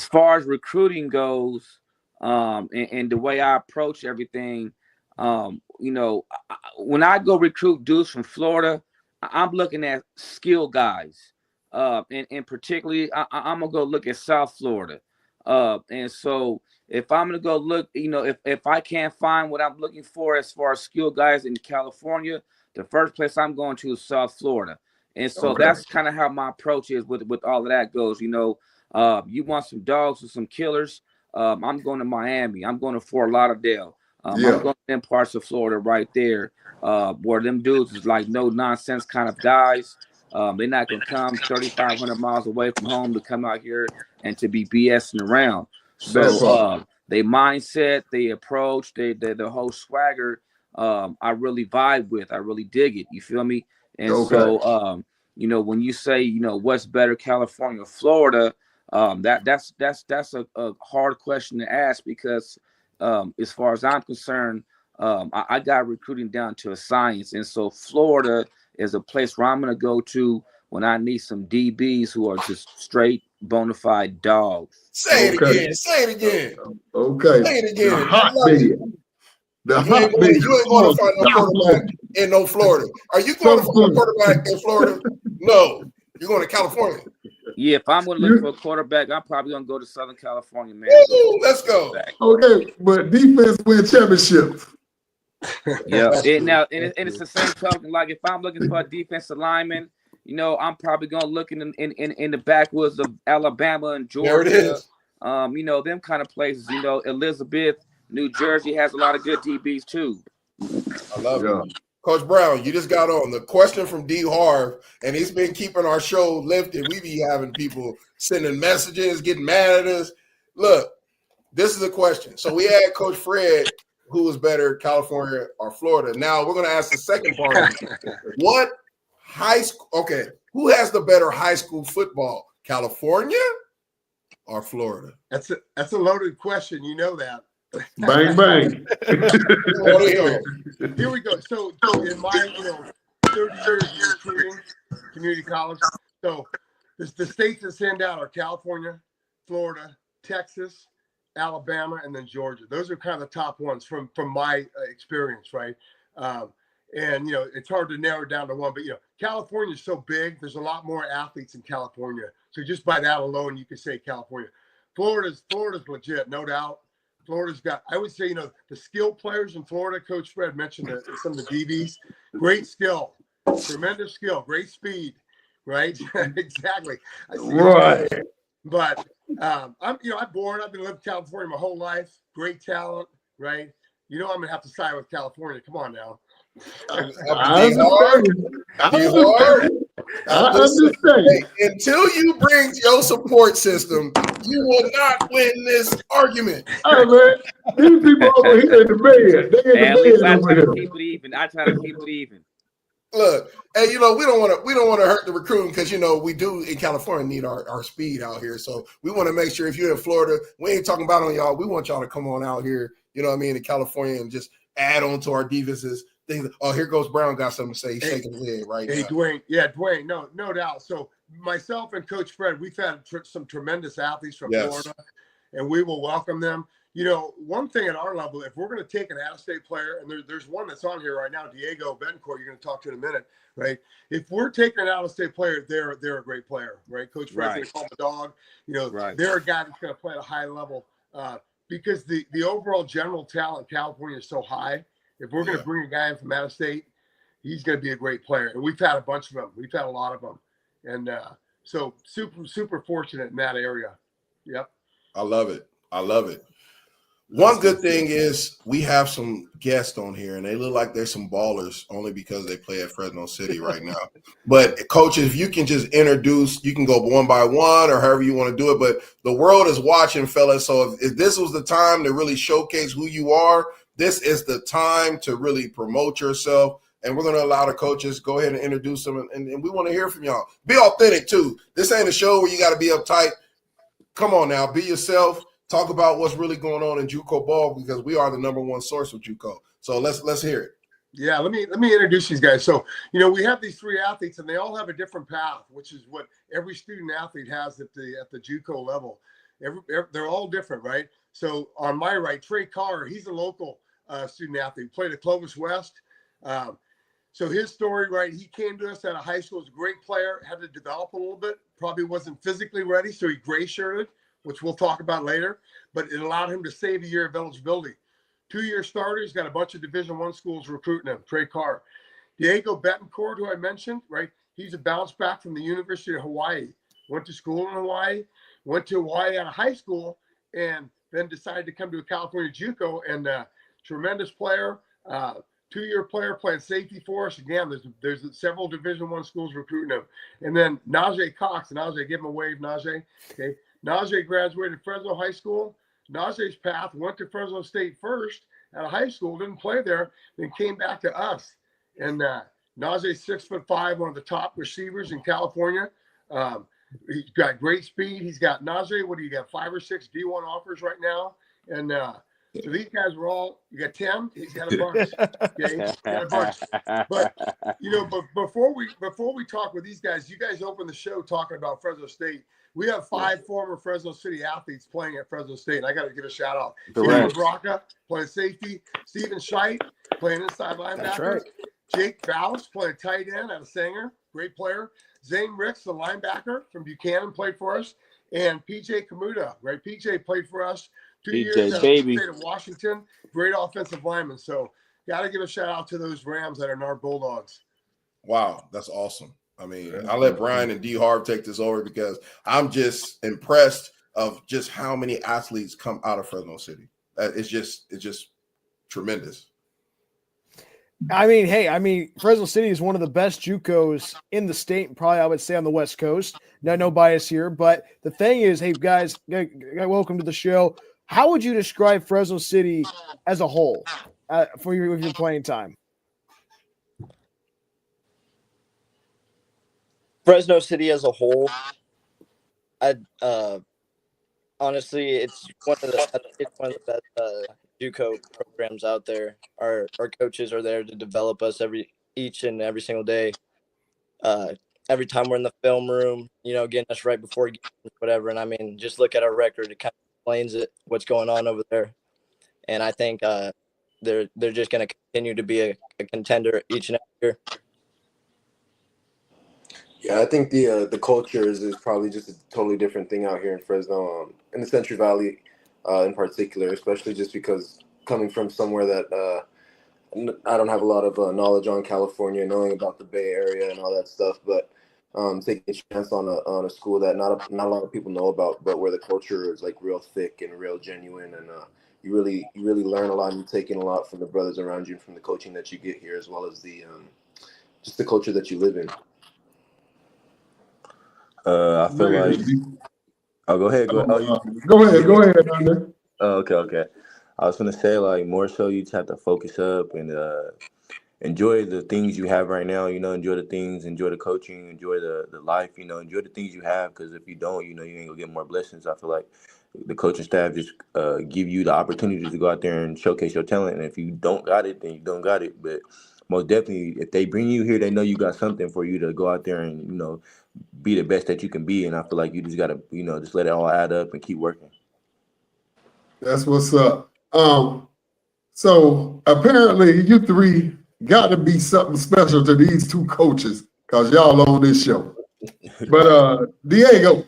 far as recruiting goes, and the way I approach everything, when I go recruit dudes from Florida, I'm looking at skill guys, and particularly I'm gonna go look at South Florida, and so if I'm gonna go look, if I can't find what I'm looking for as far as skill guys in California, the first place I'm going to is South Florida. And so that's kind of how my approach is with all of that goes. You want some dogs or some killers, I'm going to Miami. I'm going to Fort Lauderdale. I'm going to them parts of Florida right there where them dudes is like no nonsense kind of guys. They're not going to come 3,500 miles away from home to come out here and to be BSing around. So they mindset, they approach, the whole swagger, I really vibe with. I really dig it. You feel me? And so, when you say, what's better, California or Florida, that's a hard question to ask because as far as I'm concerned, I got recruiting down to a science. And so Florida is a place where I'm going to go to when I need some DBs who are just straight bona fide dogs. Say it again. Say it again. Okay. Say it again. The hotbed. You ain't going to find no quarterback in no Florida. Are you going to find a quarterback in Florida? No. You're going to California. Yeah, if I'm going to look for a quarterback, I'm probably going to go to Southern California, man. Woo, let's go. Okay, but defense win championships. Yeah, it's the same token. Like if I'm looking for a defensive lineman, I'm probably going to look in the backwoods of Alabama and Georgia. There it is. Them kind of places. Elizabeth, New Jersey has a lot of good DBs too. I love it. Coach Brown, you just got on the question from D. Harv, and he's been keeping our show lifted. We be having people sending messages, getting mad at us. Look, this is a question. So we had Coach Fred, who was better, California or Florida. Now we're going to ask the second part. What high school? Okay, who has the better high school football, California or Florida? That's a loaded question. You know that. Bang, bang. Here we go. So in my 30 years of recruiting community college, so the states that send out are California, Florida, Texas, Alabama, and then Georgia. Those are kind of the top ones from my experience, right? And it's hard to narrow it down to one, but California is so big. There's a lot more athletes in California, so just by that alone, you could say California. Florida's legit, no doubt. Florida's got, I would say, the skill players in Florida. Coach Fred mentioned some of the DBs. Great skill, tremendous skill, great speed. right? Exactly. I see Right. but I'm bored. I've been living in California my whole life. Great talent, right? I'm gonna have to side with California. Come on now. I understand. I understand. I understand. Hey, until you bring your support system, you will not win this argument. Hey man, these people over here in the bed. They in At the least bed I over try to here. keep it even. I try to keep it even. Look, hey, we don't want to hurt the recruiting because we do in California need our speed out here. So we want to make sure if you're in Florida, we ain't talking about on y'all. We want y'all to come on out here, in California and just add on to our defenses. Oh, here goes Brown, got something to say. He's shaking his head right now. Dwayne. Yeah, Dwayne. No doubt. So myself and Coach Fred, we've had some tremendous athletes from Florida, and we will welcome them. One thing at our level, if we're going to take an out-of-state player, and there's one that's on here right now, Diego Betancourt, you're going to talk to in a minute, right? If we're taking an out-of-state player, they're a great player, right? Coach Fred's going to call him a dog. Right. They're a guy that's going to play at a high level because the overall general talent in California is so high. If we're going to bring a guy in from out-of-state, he's going to be a great player. And we've had a bunch of them. We've had a lot of them. And so super fortunate in that area. Yep. I love it. One good thing is we have some guests on here, and they look like they're some ballers only because they play at Fresno City right now. But coaches, if you can just introduce, you can go one by one or however you want to do it. But the world is watching, fellas. So if this was the time to really showcase who you are, this is the time to really promote yourself. And we're going to allow the coaches go ahead and introduce them. And we want to hear from y'all. Be authentic, too. This ain't a show where you got to be uptight. Come on now. Be yourself. Talk about what's really going on in JUCO ball because we are the number one source of JUCO. So let's hear it. Yeah, let me introduce these guys. So, we have these three athletes and they all have a different path, which is what every student athlete has at the JUCO level. They're all different, right? So on my right, Trey Carr, he's a local student athlete, played at Clovis West. So his story, right, he came to us at a high school, was a great player, had to develop a little bit, probably wasn't physically ready, so he gray shirted, which we'll talk about later, but it allowed him to save a year of eligibility. 2-year starter, he's got a bunch of Division I schools recruiting him, Trey Carr. Diego Betancourt, who I mentioned, right, he's a bounce back from the University of Hawaii. Went to school in Hawaii, went to Hawaii out of high school, and then decided to come to a California JUCO, and tremendous player, 2-year player playing safety for us. Again, there's several Division I schools recruiting him. And then Najee Cox, Najee, give him a wave, Najee, okay. Najee graduated Fresno High School. Najee's path went to Fresno State first at a high school, didn't play there, then came back to us. And Najee's 6'5", one of the top receivers in California. He's got great speed. He's got Najee. What do you got? 5 or 6 D1 offers right now. And so these guys were all. You got 10. He's got a bunch. Okay, he's got a bunch. But but before we talk with these guys, you guys opened the show talking about Fresno State. We have 5 former Fresno City athletes playing at Fresno State. And I got to give a shout out. Correct. Braca playing safety. Stephen Scheidt playing inside linebacker. That's right. Jake Faust playing tight end out of Sanger. Great player. Zane Ricks, the linebacker from Buchanan, played for us. And PJ Kamuta, right? PJ played for us 2 years at the state of Washington. Great offensive lineman. So got to give a shout out to those Rams that are our Bulldogs. Wow, that's awesome. I mean, I'll let Bryan and D. Harv take this over because I'm just impressed of just how many athletes come out of Fresno City. It's just tremendous. I mean, Fresno City is one of the best JUCOs in the state, and probably I would say on the West Coast. No bias here, but the thing is, hey guys, welcome to the show. How would you describe Fresno City as a whole for your playing time? Fresno City as a whole, honestly, it's one of the best JUCO programs out there. Our coaches are there to develop us each and every single day. Every time we're in the film room, getting us right before games, whatever. And I mean, just look at our record; it kind of explains what's going on over there. And I think they're just going to continue to be a contender each and every year. Yeah, I think the culture is probably just a totally different thing out here in Fresno, in the Century Valley, in particular, especially just because coming from somewhere that I don't have a lot of knowledge on California, knowing about the Bay Area and all that stuff, but taking a chance on a school that not a lot of people know about, but where the culture is like real thick and real genuine, and you really learn a lot and take in a lot from the brothers around you and from the coaching that you get here, as well as the just the culture that you live in. I feel like. Oh, go ahead. Go ahead, Andre. Okay. I was gonna say, like, more so you just have to focus up and enjoy the things you have right now. Enjoy the things, enjoy the coaching, enjoy the life. Enjoy the things you have, because if you don't, you ain't gonna get more blessings. I feel like the coaching staff just give you the opportunity to go out there and showcase your talent. And if you don't got it, then you don't got it. But most definitely, if they bring you here, they know you got something for you to go out there and be the best that you can be. And I feel like you just gotta just let it all add up and keep working. That's what's up. So apparently you three got to be something special to these two coaches, because y'all on this show. But Diego,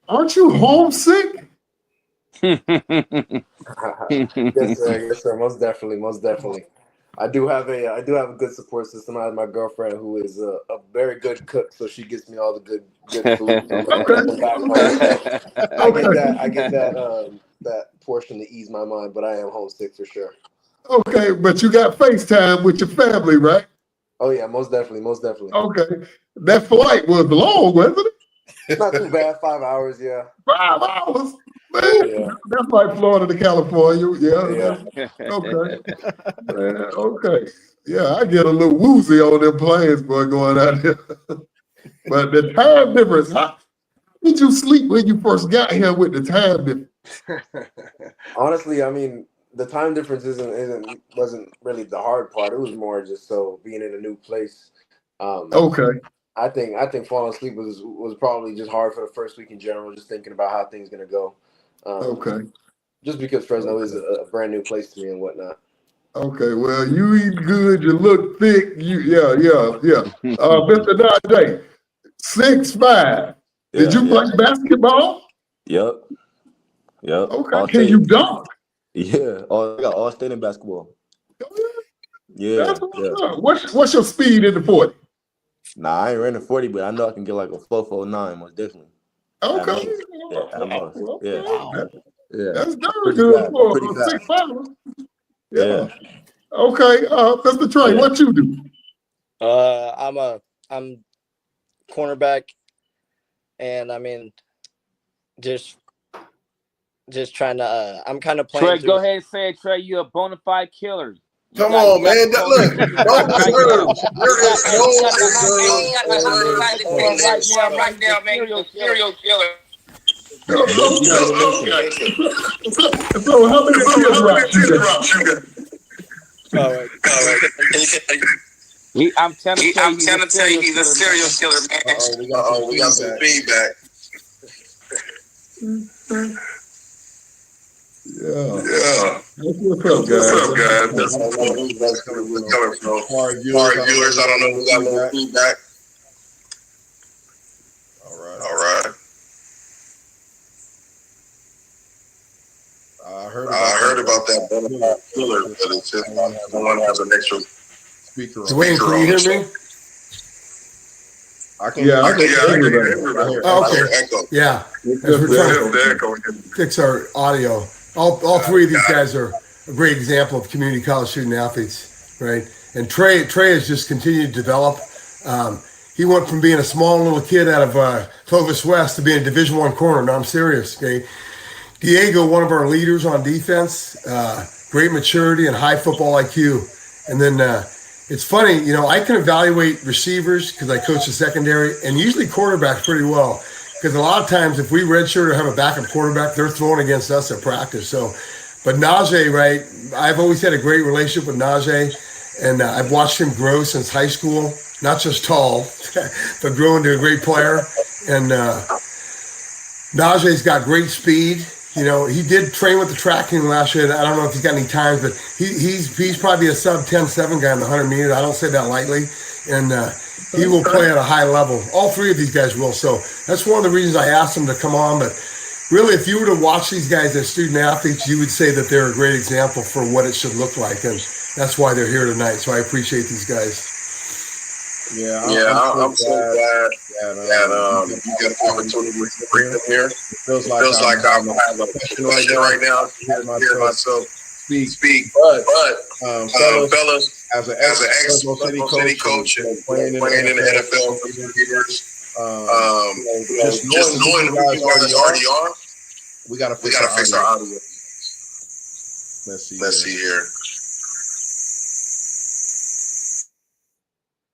aren't you homesick? Yes, sir. Most definitely. I do have a good support system. I have my girlfriend, who is a very good cook, so she gets me all the good food. I get that portion to ease my mind, but I am homesick for sure. Okay, but you got FaceTime with your family, right? Oh yeah, most definitely. Okay, that flight was long, wasn't it? Not too bad. 5 hours, yeah. 5 hours, man. Yeah. That's like Florida to California. Yeah. Okay. Man, okay. Yeah, I get a little woozy on them planes, boy, going out here. But the time difference. How did you sleep when you first got here with the time difference? Honestly, I mean, the time difference wasn't really the hard part. It was more just being in a new place. Okay. I think falling asleep was probably just hard for the first week in general, just thinking about how things gonna go. Okay. Just because Fresno is a brand new place to me and whatnot. Okay, well, you eat good, you look thick, yeah. Mr. Najee, 6'5". Did you play basketball? Yep. Okay, can you dunk? Yeah, I got all state in basketball. Yeah. That's what's up. What's your speed in the 40? Nah, I ain't running 40, but I know I can get like a 4.49, most definitely. Okay. Yeah. That's very good for 6'5". Yeah. Okay, Mr. Trey, what you do? I'm cornerback, and I mean, just trying to. I'm kind of playing. Trey, go ahead and say it, Trey. You're a bona fide killer. Come on, man. Look, don't deserve. There is no right now, man. Serial killer. So how many drops you got? I'm telling you, he's a serial killer, man. We got some feedback. Yeah. What's up, guys? That's coming from hard viewers. I don't know who got a little feedback. All right. I heard about that killer, but it's just someone has an extra speaker on. Dwayne, can you hear me? I can hear everybody. Okay. Yeah. As we're trying to fix our audio. All three of these guys are a great example of community college student athletes, right? And Trey has just continued to develop. He went from being a small little kid out of Clovis West to being a Division I corner. No, I'm serious, okay? Diego, one of our leaders on defense, great maturity and high football IQ. And then it's funny, I can evaluate receivers because I coach the secondary, and usually quarterbacks pretty well. Because a lot of times if we redshirt or have a backup quarterback, they're throwing against us at practice. But Najee, right, I've always had a great relationship with Najee, and I've watched him grow since high school, not just tall, but grow into a great player. And Najee's got great speed. He did train with the track team last year. I don't know if he's got any times, but he's probably a sub 10.7 guy in the 100 meters. I don't say that lightly. And he will play at a high level. All three of these guys will. So that's one of the reasons I asked him to come on. But really, if you were to watch these guys as student athletes, you would say that they're a great example for what it should look like. And that's why they're here tonight. So I appreciate these guys. Yeah, I'm so glad that you get the opportunity to bring here. them here. It feels It like feels like I have a passion passion right now to hear hear myself myself speak. speak. But But fellas, as an as an Fresno City ex-Fresno City coach and coach and playing in the playing in the NFL NFL for for 3 3 years, years, just just knowing who knowing you who you guys guys already already are, are, we got to we fix got our to fix audio. our audio. Let's see Let's here. see here.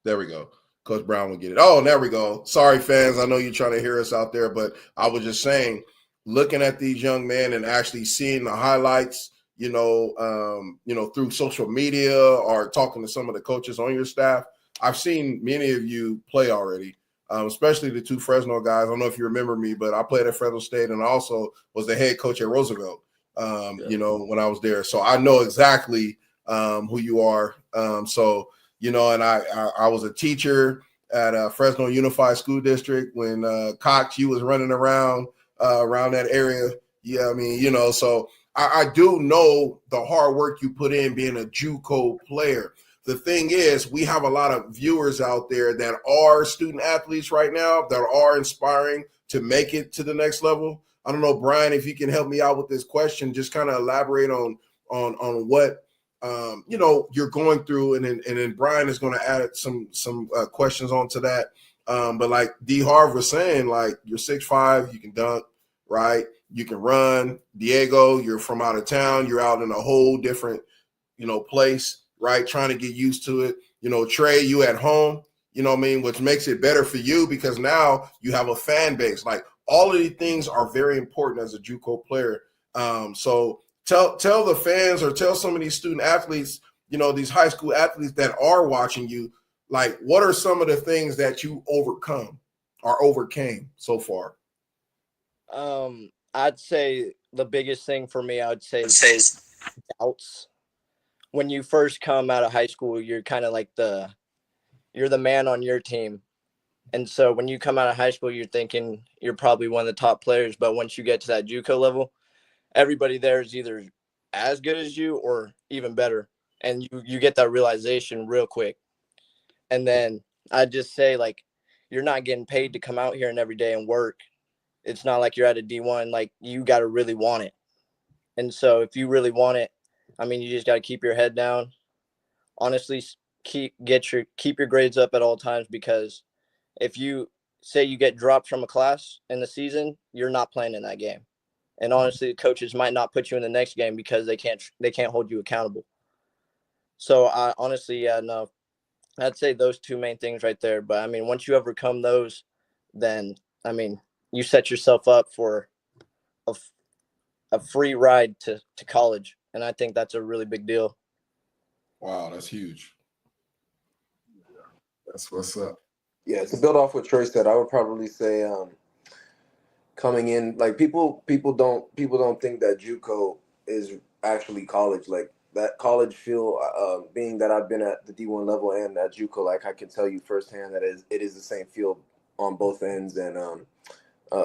There we go. Coach Brown will get it. Oh, there we go. Sorry, fans. I know you're trying to hear us out there, but I was just saying, looking at these young men and actually seeing the highlights, through social media or talking to some of the coaches on your staff. I've seen many of you play already, especially the 2 Fresno guys. I don't know if you remember me, but I played at Fresno State and I also was the head coach at Roosevelt, when I was there. So I know exactly who you are. And I was a teacher at Fresno Unified School District when Cox, you was running around that area. Yeah, so I do know the hard work you put in being a JUCO player. The thing is, we have a lot of viewers out there that are student athletes right now that are inspiring to make it to the next level. I don't know, Brian, if you can help me out with this question, just kind of elaborate on what you're going through, and then Brian is going to add some questions onto that. But like D Harv was saying, like you're 6'5", you can dunk, right? You can run. Diego, you're from out of town. You're out in a whole different, place, right? Trying to get used to it. Trey, you at home, which makes it better for you because now you have a fan base. Like all of these things are very important as a JUCO player. So tell the fans or tell some of these student athletes, these high school athletes that are watching you, like what are some of the things that you overcame so far? I'd say the biggest thing for me, I would say is doubts. When you first come out of high school, you're kind of like you're the man on your team. And so when you come out of high school, you're thinking you're probably one of the top players. But once you get to that JUCO level, everybody there is either as good as you or even better. And you get that realization real quick. And then I'd just say, like, you're not getting paid to come out here and every day and work. It's not like you're at a D1. Like, you got to really want it. And so if you really want it, you just got to keep your head down. Honestly, keep your grades up at all times, because if you say you get dropped from a class in the season, you're not playing in that game. And honestly, the coaches might not put you in the next game because they can't hold you accountable. So I honestly, no, I'd say those 2 main things right there. But once you overcome those, then you set yourself up for a free ride to college. And I think that's a really big deal. Wow, that's huge. That's what's up. Yeah, to build off what Trey said, I would probably say coming in, like people don't think that JUCO is actually college. Like that college feel, being that I've been at the D1 level and at JUCO, like I can tell you firsthand that it is the same feel on both ends. And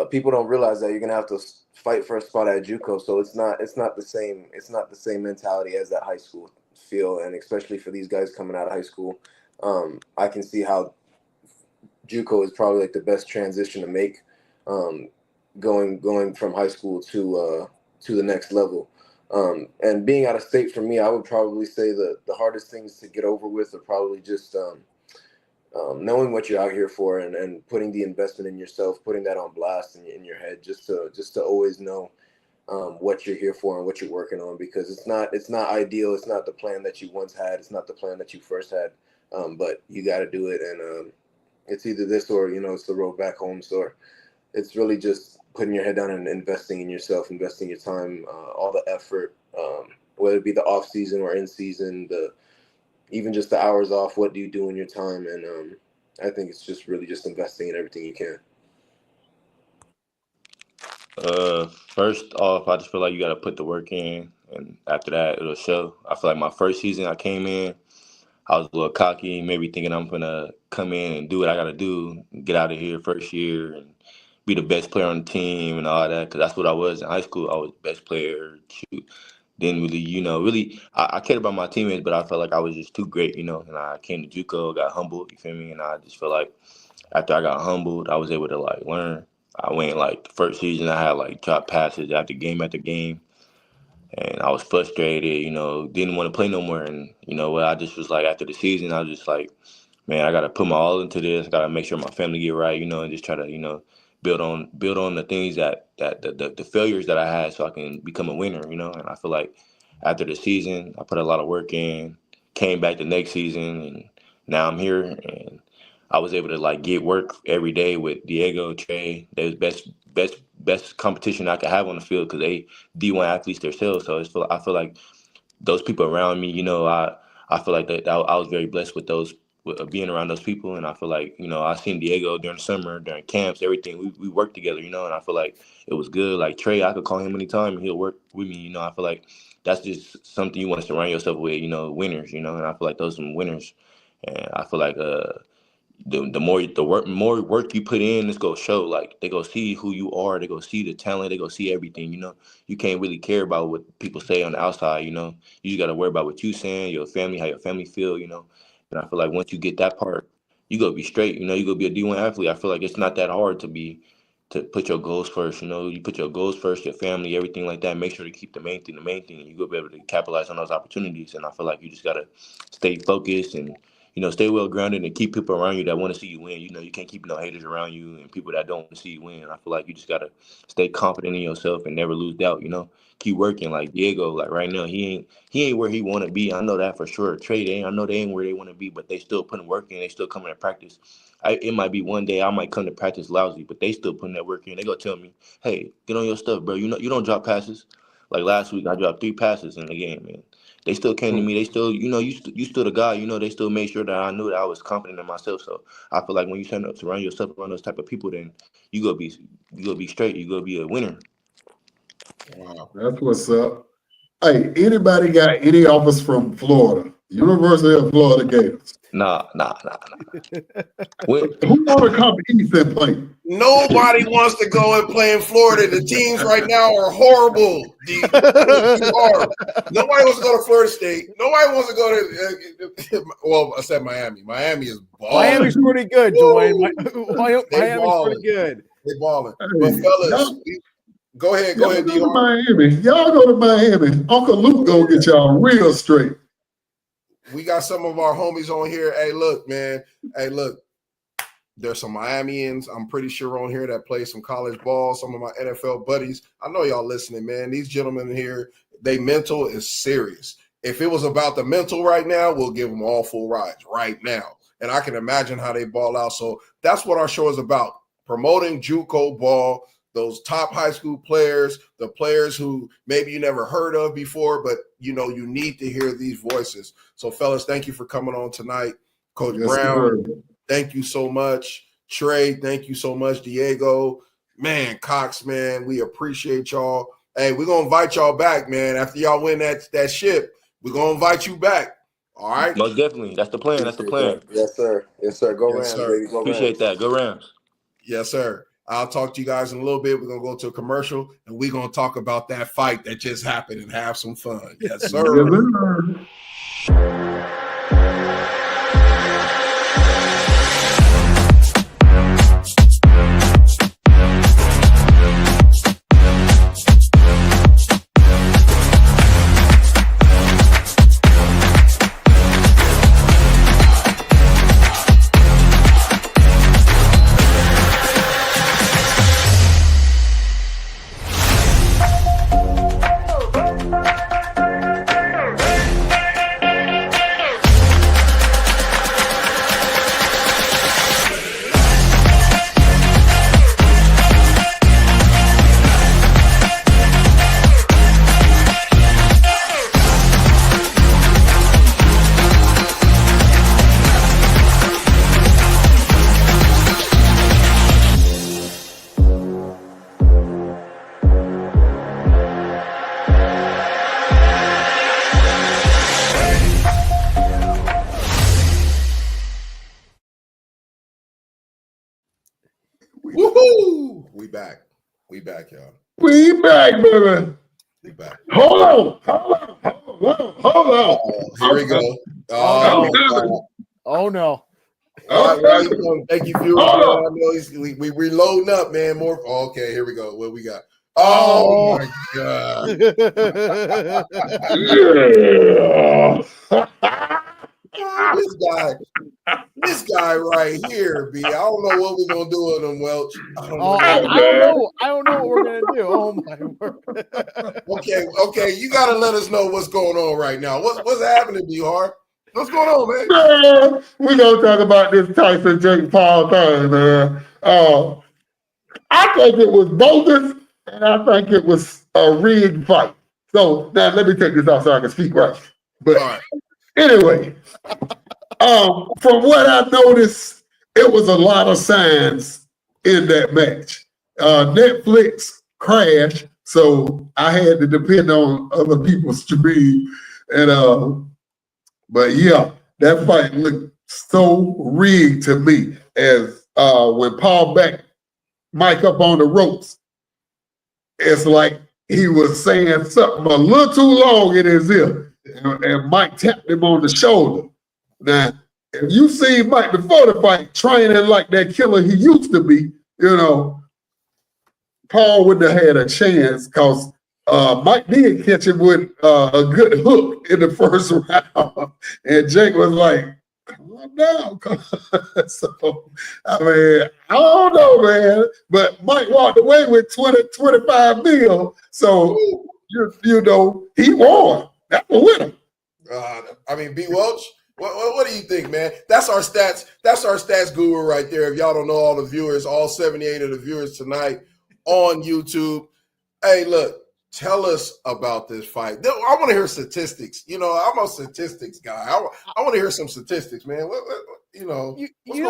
people don't realize that you're gonna have to fight for a spot at JUCO, so it's not the same mentality as that high school feel. And especially for these guys coming out of high school, I can see how JUCO is probably like the best transition to make, going from high school to the next level. And being out of state for me, I would probably say the hardest things to get over with are probably just knowing what you're out here for, and putting the investment in yourself, putting that on blast in your head, just to always know what you're here for and what you're working on, because it's not ideal. It's not the plan that you once had. It's not the plan that you first had. But you got to do it, and it's either this or it's the road back home. So it's really just putting your head down and investing in yourself, investing your time, all the effort, whether it be the off season or in season, even just the hours off. What do you do in your time? And I think it's just really just investing in everything you can. First off, I just feel like you got to put the work in, and after that, it'll show. I feel like my first season I came in, I was a little cocky, maybe thinking I'm gonna come in and do what I gotta do, get out of here first year, and be the best player on the team and all that. Because that's what I was in high school. I was the best player. Shoot. didn't really, really, I cared about my teammates, but I felt like I was just too great, and I came to JUCO, got humbled, you feel me? And I just felt like after I got humbled, I was able to like learn. I went like the first season, I had like drop passes after game, and I was frustrated, didn't want to play no more. And what I just was like after the season, I was just like, man, I gotta put my all into this. I gotta make sure my family get right, and just try to, build on the things that the failures that I had, so I can become a winner, And I feel like after the season, I put a lot of work in, came back the next season, and now I'm here, and I was able to like get work every day with Diego, Trey. They was best competition I could have on the field because they D1 athletes themselves. So I feel like those people around me, I feel like that I was very blessed with those, with being around those people. And I feel like, I seen Diego during the summer, during camps, everything. We worked together, and I feel like it was good. Like Trey, I could call him anytime and he'll work with me. I feel like that's just something you want to surround yourself with, winners, and I feel like those are some winners. And I feel like more work you put in, it's gonna show. Like they go see who you are, they go see the talent, they go see everything. You can't really care about what people say on the outside. You just gotta worry about what you saying, your family, how your family feel. And I feel like once you get that part, you gonna be straight. You gonna be a D1 athlete. I feel like it's not that hard to put your goals first. You put your goals first, your family, everything like that. Make sure to keep the main thing, and you go be able to capitalize on those opportunities. And I feel like you just gotta stay focused and stay well grounded and keep people around you that want to see you win. You can't keep no haters around you and people that don't want to see you win. I feel like you just gotta stay confident in yourself and never lose doubt. Keep working. Like Diego, like right now, he ain't where he want to be. I know that for sure. I know they ain't where they want to be, but they still putting work in. They still coming to practice. It might be one day I might come to practice lousy, but they still putting that work in. They gonna tell me, hey, get on your stuff, bro. You don't drop passes. Like last week, I dropped 3 passes in the game, man. They still came to me. They still, you still the guy. They still made sure that I knew that I was confident in myself. So I feel like when you surround yourself around those type of people, then you gonna be straight. You gonna be a winner. Wow. That's what's up. Hey, anybody got any offers from Florida? University of Florida Gators. Nah. Who want to come east and play? Nobody wants to go and play in Florida. The teams right now are horrible. Nobody wants to go to Florida State. Nobody wants to go to well, except Miami. Miami is balling. Miami's pretty good, Dwayne. Miami's pretty good. They balling. Hey, But fellas, go ahead, Go to D-Hart. Miami. Y'all go to Miami. Uncle Luke gonna get y'all real straight. We got some of our homies on here. Hey, look, man. Hey, look. There's some Miamians, I'm pretty sure, on here that play some college ball, some of my NFL buddies. I know y'all listening, man. These gentlemen here, they mental is serious. If it was about the mental right now, we'll give them all full rides right now. And I can imagine how they ball out. So that's what our show is about, promoting JUCO ball, those top high school players, the players who maybe you never heard of before, but, you need to hear these voices. So, fellas, thank you for coming on tonight. Coach Brown. Sir. Thank you so much. Trey, thank you so much. Diego, man, Cox, man, we appreciate y'all. Hey, we're going to invite y'all back, man. After y'all win that ship, we're going to invite you back. All right? Most definitely. That's the plan. That's the plan. Yes, sir. Yes, sir. Go Yes, Rams, sir. baby. Go Appreciate Rams. that. Go Rams. Yes, sir. I'll talk to you guys in a little bit. We're going to go to a commercial, and we're going to talk about that fight that just happened and have some fun. Yes, sir. Yes, sir. Woohoo! We back, y'all. We back, baby. Be back. Hold on. Here we go. Oh no. Why you doing? Thank you, viewers. Hold Man. on. I know we reloading up, man. More. Okay, here we go. What we got? Oh my God. Yeah. This guy right here, B. I don't know what we're gonna do with him, Welch. I don't know. I don't know what we're gonna do. Oh my word. Okay. You gotta let us know what's going on right now. What's happening to you, Harv? What's going on, man? Man, we're gonna talk about this Tyson Jake Paul thing, man. I think it was bogus, and I think it was a rigged fight. So now let me take this off so I can speak right. But All right. anyway, from what I noticed, it was a lot of signs in that match. Netflix crashed, so I had to depend on other people's stream. And but yeah, that fight looked so rigged to me. As when Paul backed Mike up on the ropes, it's like he was saying something a little too long in his ear, and Mike tapped him on the shoulder. Now, if you see Mike before the fight training like that killer he used to be, Paul wouldn't have had a chance because Mike did catch him with a good hook in the first round, and Jake was like, calm down. So, I mean, I don't know, man. But Mike walked away with 25 mil. So, he won. That's a winner. I mean, B. Welch, what do you think, man? That's our stats guru right there. If y'all don't know, all the viewers, all 78 of the viewers tonight on YouTube. Hey, look, tell us about this fight. I want to hear statistics. I'm a statistics guy. I want to hear some statistics, man. You know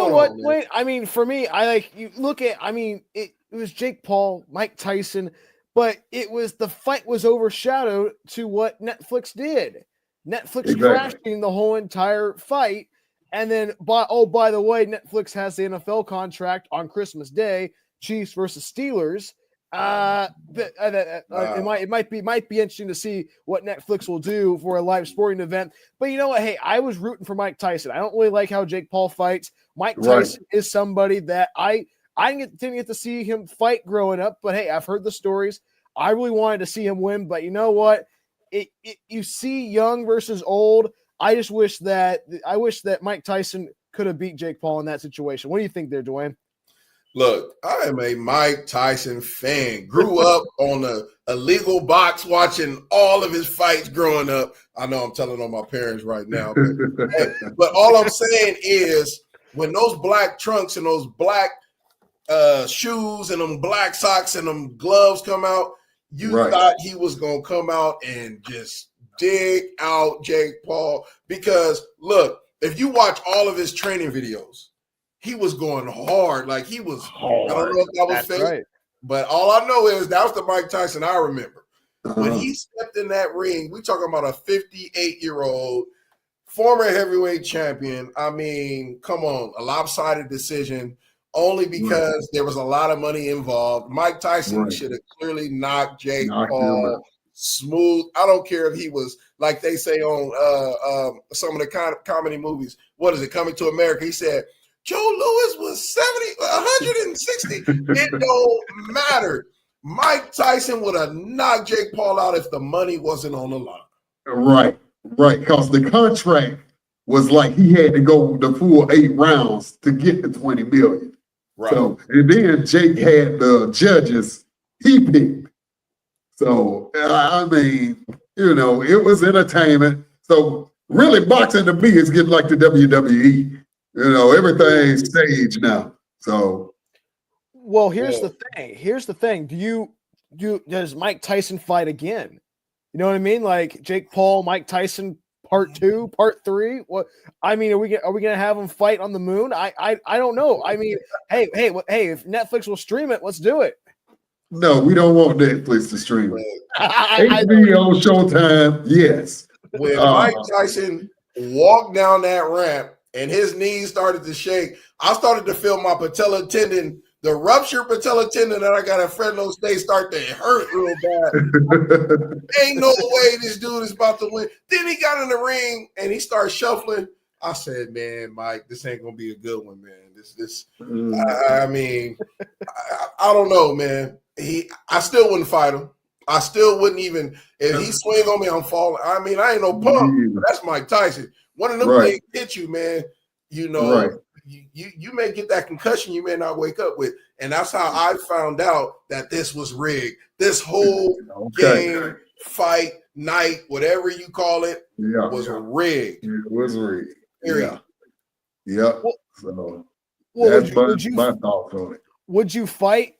what, Wait, I mean, for me, it was Jake Paul, Mike Tyson, but the fight was overshadowed to what Netflix did. Netflix crashing the whole entire fight. And then, by the way, Netflix has the NFL contract on Christmas Day, Chiefs versus Steelers. It might be interesting to see what Netflix will do for a live sporting event. But you know what? Hey, I was rooting for Mike Tyson. I don't really like how Jake Paul fights. Mike Tyson is somebody that I didn't get to see him fight growing up. But hey, I've heard the stories. I really wanted to see him win. But you know what? You see young versus old. I wish that Mike Tyson could have beat Jake Paul in that situation. What do you think there, Dwayne? Look, I am a Mike Tyson fan. Grew up on a illegal box watching all of his fights growing up. I know I'm telling on my parents right now. But all I'm saying is when those black trunks and those black shoes and them black socks and them gloves come out, you thought he was going to come out and just dig out Jake Paul. Because, look, if you watch all of his training videos, he was going hard. Like he was hard. I don't know if that was fake, but all I know is that was the Mike Tyson I remember. When he stepped in that ring, we talking about a 58-year-old former heavyweight champion. I mean, come on, a lopsided decision only because there was a lot of money involved. Mike Tyson should have clearly knocked Jake Paul smooth. I don't care if he was, like they say on some of the comedy movies. What is it, Coming to America? He said, Joe Louis was 160. It don't matter. Mike Tyson would have knocked Jake Paul out if the money wasn't on the line. Right. Because the contract was like he had to go the full 8 rounds to get the 20 million. Right. So, and then Jake had the judges he picked. So, I mean, it was entertainment. So, really, boxing to me is getting like the WWE. Everything's staged now. So, well, here's the thing. Does Mike Tyson fight again? You know what I mean? Like Jake Paul, Mike Tyson, part 2, part 3. What? I mean, are we gonna have him fight on the moon? I don't know. I mean, hey, if Netflix will stream it, let's do it. No, we don't want Netflix to stream it. HBO, Showtime, yes. When Mike Tyson walked down that ramp and his knees started to shake, I started to feel my patella tendon The ruptured patella tendon that I got at Fresno State start to hurt real bad. Ain't no way this dude is about to win. Then he got in the ring and he started shuffling. I said, man, Mike, this ain't gonna be a good one, man. I mean, I don't know, man. I still wouldn't fight him. I still wouldn't even if he swing on me, I'm falling. I mean, I ain't no punk. That's Mike Tyson. One of them things hit you, man. You know, you may get that concussion you may not wake up with. And that's how I found out that this was rigged. This whole game, fight, night, whatever you call it, was rigged. It was rigged. Period. Yeah. So that's my thoughts on it. Would you fight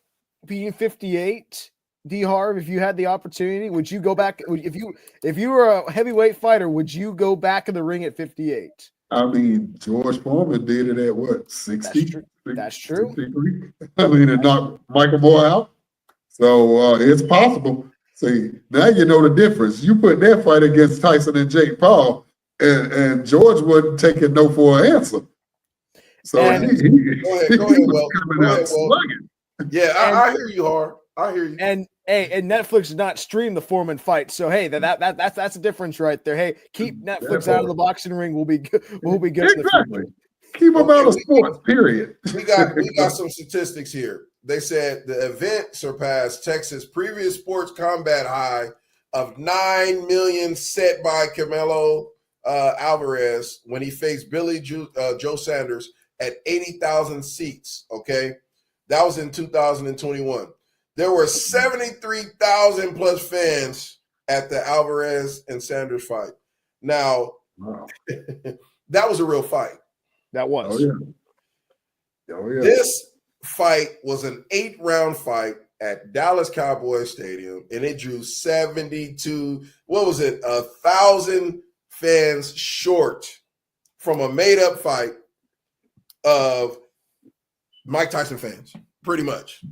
being 58? D Harv, if you had the opportunity, would you go back? If you were a heavyweight fighter, would you go back in the ring at 58? I mean, George Foreman did it at what, 60? That's true. 63? I mean, it knocked Michael Moore out. So it's possible. See, now you know the difference. You put that fight against Tyson and Jake Paul, and George wasn't taking no for an answer. So go ahead, was coming out slugging. Yeah, I hear you, Harv. I hear you. And Netflix did not stream the Foreman fight, so hey, that's a difference right there. Hey, keep Netflix out of the boxing ring. We'll be good. Exactly. Keep them out of sports. Period. We got some statistics here. They said the event surpassed Texas' previous sports combat high of 9 million set by Canelo Alvarez when he faced Billy Joe Sanders at 80,000 seats. Okay, that was in 2021. There were 73,000 plus fans at the Alvarez and Sanders fight. Now, that was a real fight. That was. Oh, yeah. This fight was an 8-round fight at Dallas Cowboys Stadium, and it drew 72, 1,000 fans short from a made-up fight of Mike Tyson fans, pretty much.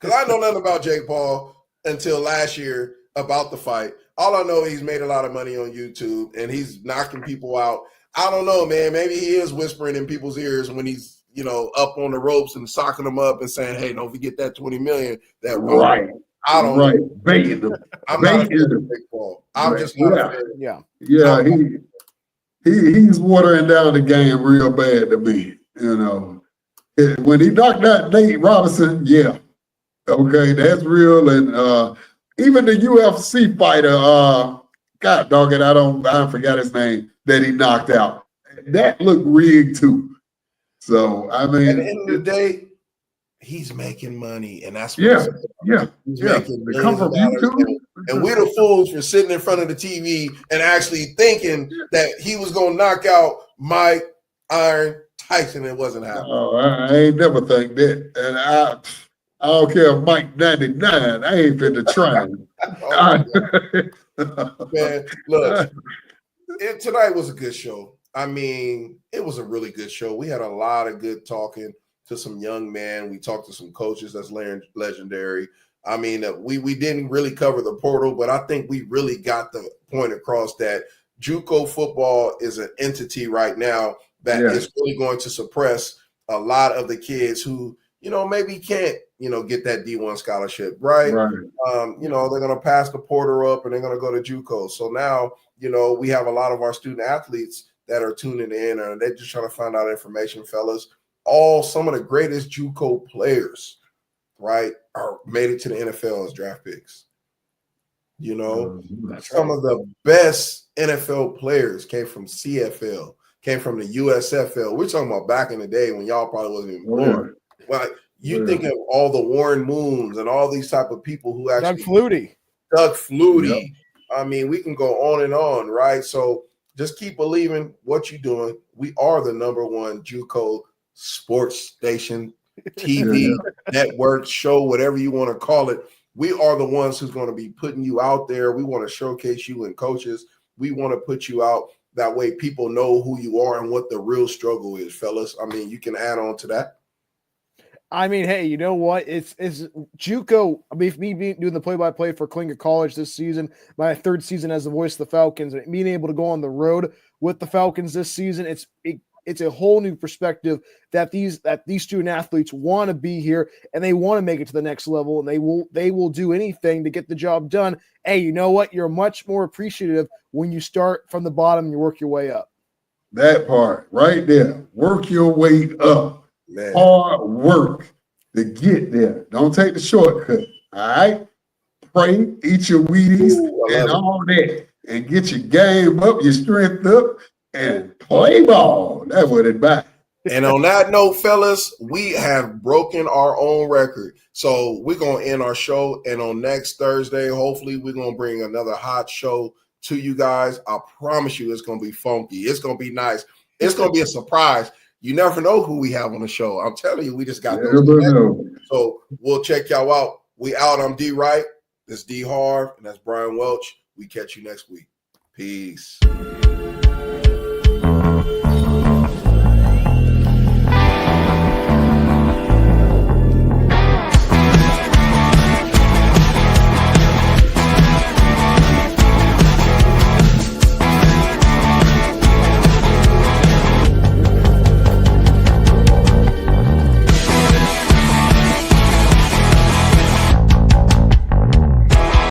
Because I know nothing about Jake Paul until last year about the fight. All I know, he's made a lot of money on YouTube, and he's knocking people out. I don't know, man. Maybe he is whispering in people's ears when he's, up on the ropes and socking them up and saying, hey, don't forget that 20 million. That right. I don't know. Baiting them. I'm not a fan of Jake Paul. I'm just not a fan. Yeah, he's watering down the game real bad to me. When he knocked out Nate Robinson, okay, that's real. And even the UFC fighter, God dog it, I forgot his name, that he knocked out. That looked rigged too. So I mean, at the end of the day, he's making money, and that's what he's making millions of dollars. And we're the fools for sitting in front of the TV and actually thinking that he was gonna knock out Mike Iron Tyson. It wasn't happening. Oh, I ain't never think that. And I don't care if Mike 99. I ain't finna try. Man, look, tonight was a good show. I mean, it was a really good show. We had a lot of good talking to some young men. We talked to some coaches that's legendary. I mean, we didn't really cover the portal, but I think we really got the point across that JUCO football is an entity right now that is really going to suppress a lot of the kids who, maybe can't, get that D1 scholarship, right? They're going to pass the portal up and they're going to go to JUCO. So now, we have a lot of our student athletes that are tuning in and they're just trying to find out information, fellas. Some of the greatest JUCO players, right, are made it to the NFL as draft picks. Some of the best NFL players came from CFL, came from the USFL. We're talking about back in the day when y'all probably wasn't even born. Like you think of all the Warren Moons and all these type of people who actually Doug Flutie. Yep. I mean, we can go on and on, right? So just keep believing what you're doing. We are the #1 JUCO sports station, TV, network, show, whatever you want to call it. We are the ones who's going to be putting you out there. We want to showcase you and coaches. We want to put you out. That way people know who you are and what the real struggle is, fellas. I mean, you can add on to that. I mean, hey, you know what? It's JUCO. I mean, me doing the play-by-play for Klinger College this season, my 3rd season as the voice of the Falcons, and being able to go on the road with the Falcons this season, it's a whole new perspective that these student athletes want to be here and they want to make it to the next level, and they will do anything to get the job done. Hey, you know what? You're much more appreciative when you start from the bottom and you work your way up. That part right there. Work your way up. Man. Hard work to get there. Don't take the shortcut. All right? Pray, eat your Wheaties and all that, and get your game up, your strength up, and play ball. That's what it's about. And on that note, fellas, we have broken our own record. So we're going to end our show. And on next Thursday, hopefully, we're going to bring another hot show to you guys. I promise you it's going to be funky. It's going to be nice. It's going to be a surprise. You never know who we have on the show. I'm telling you, we just got those. So we'll check y'all out. We out. I'm D. Wright. That's D. Harv. And that's Bryan Welch. We catch you next week. Peace.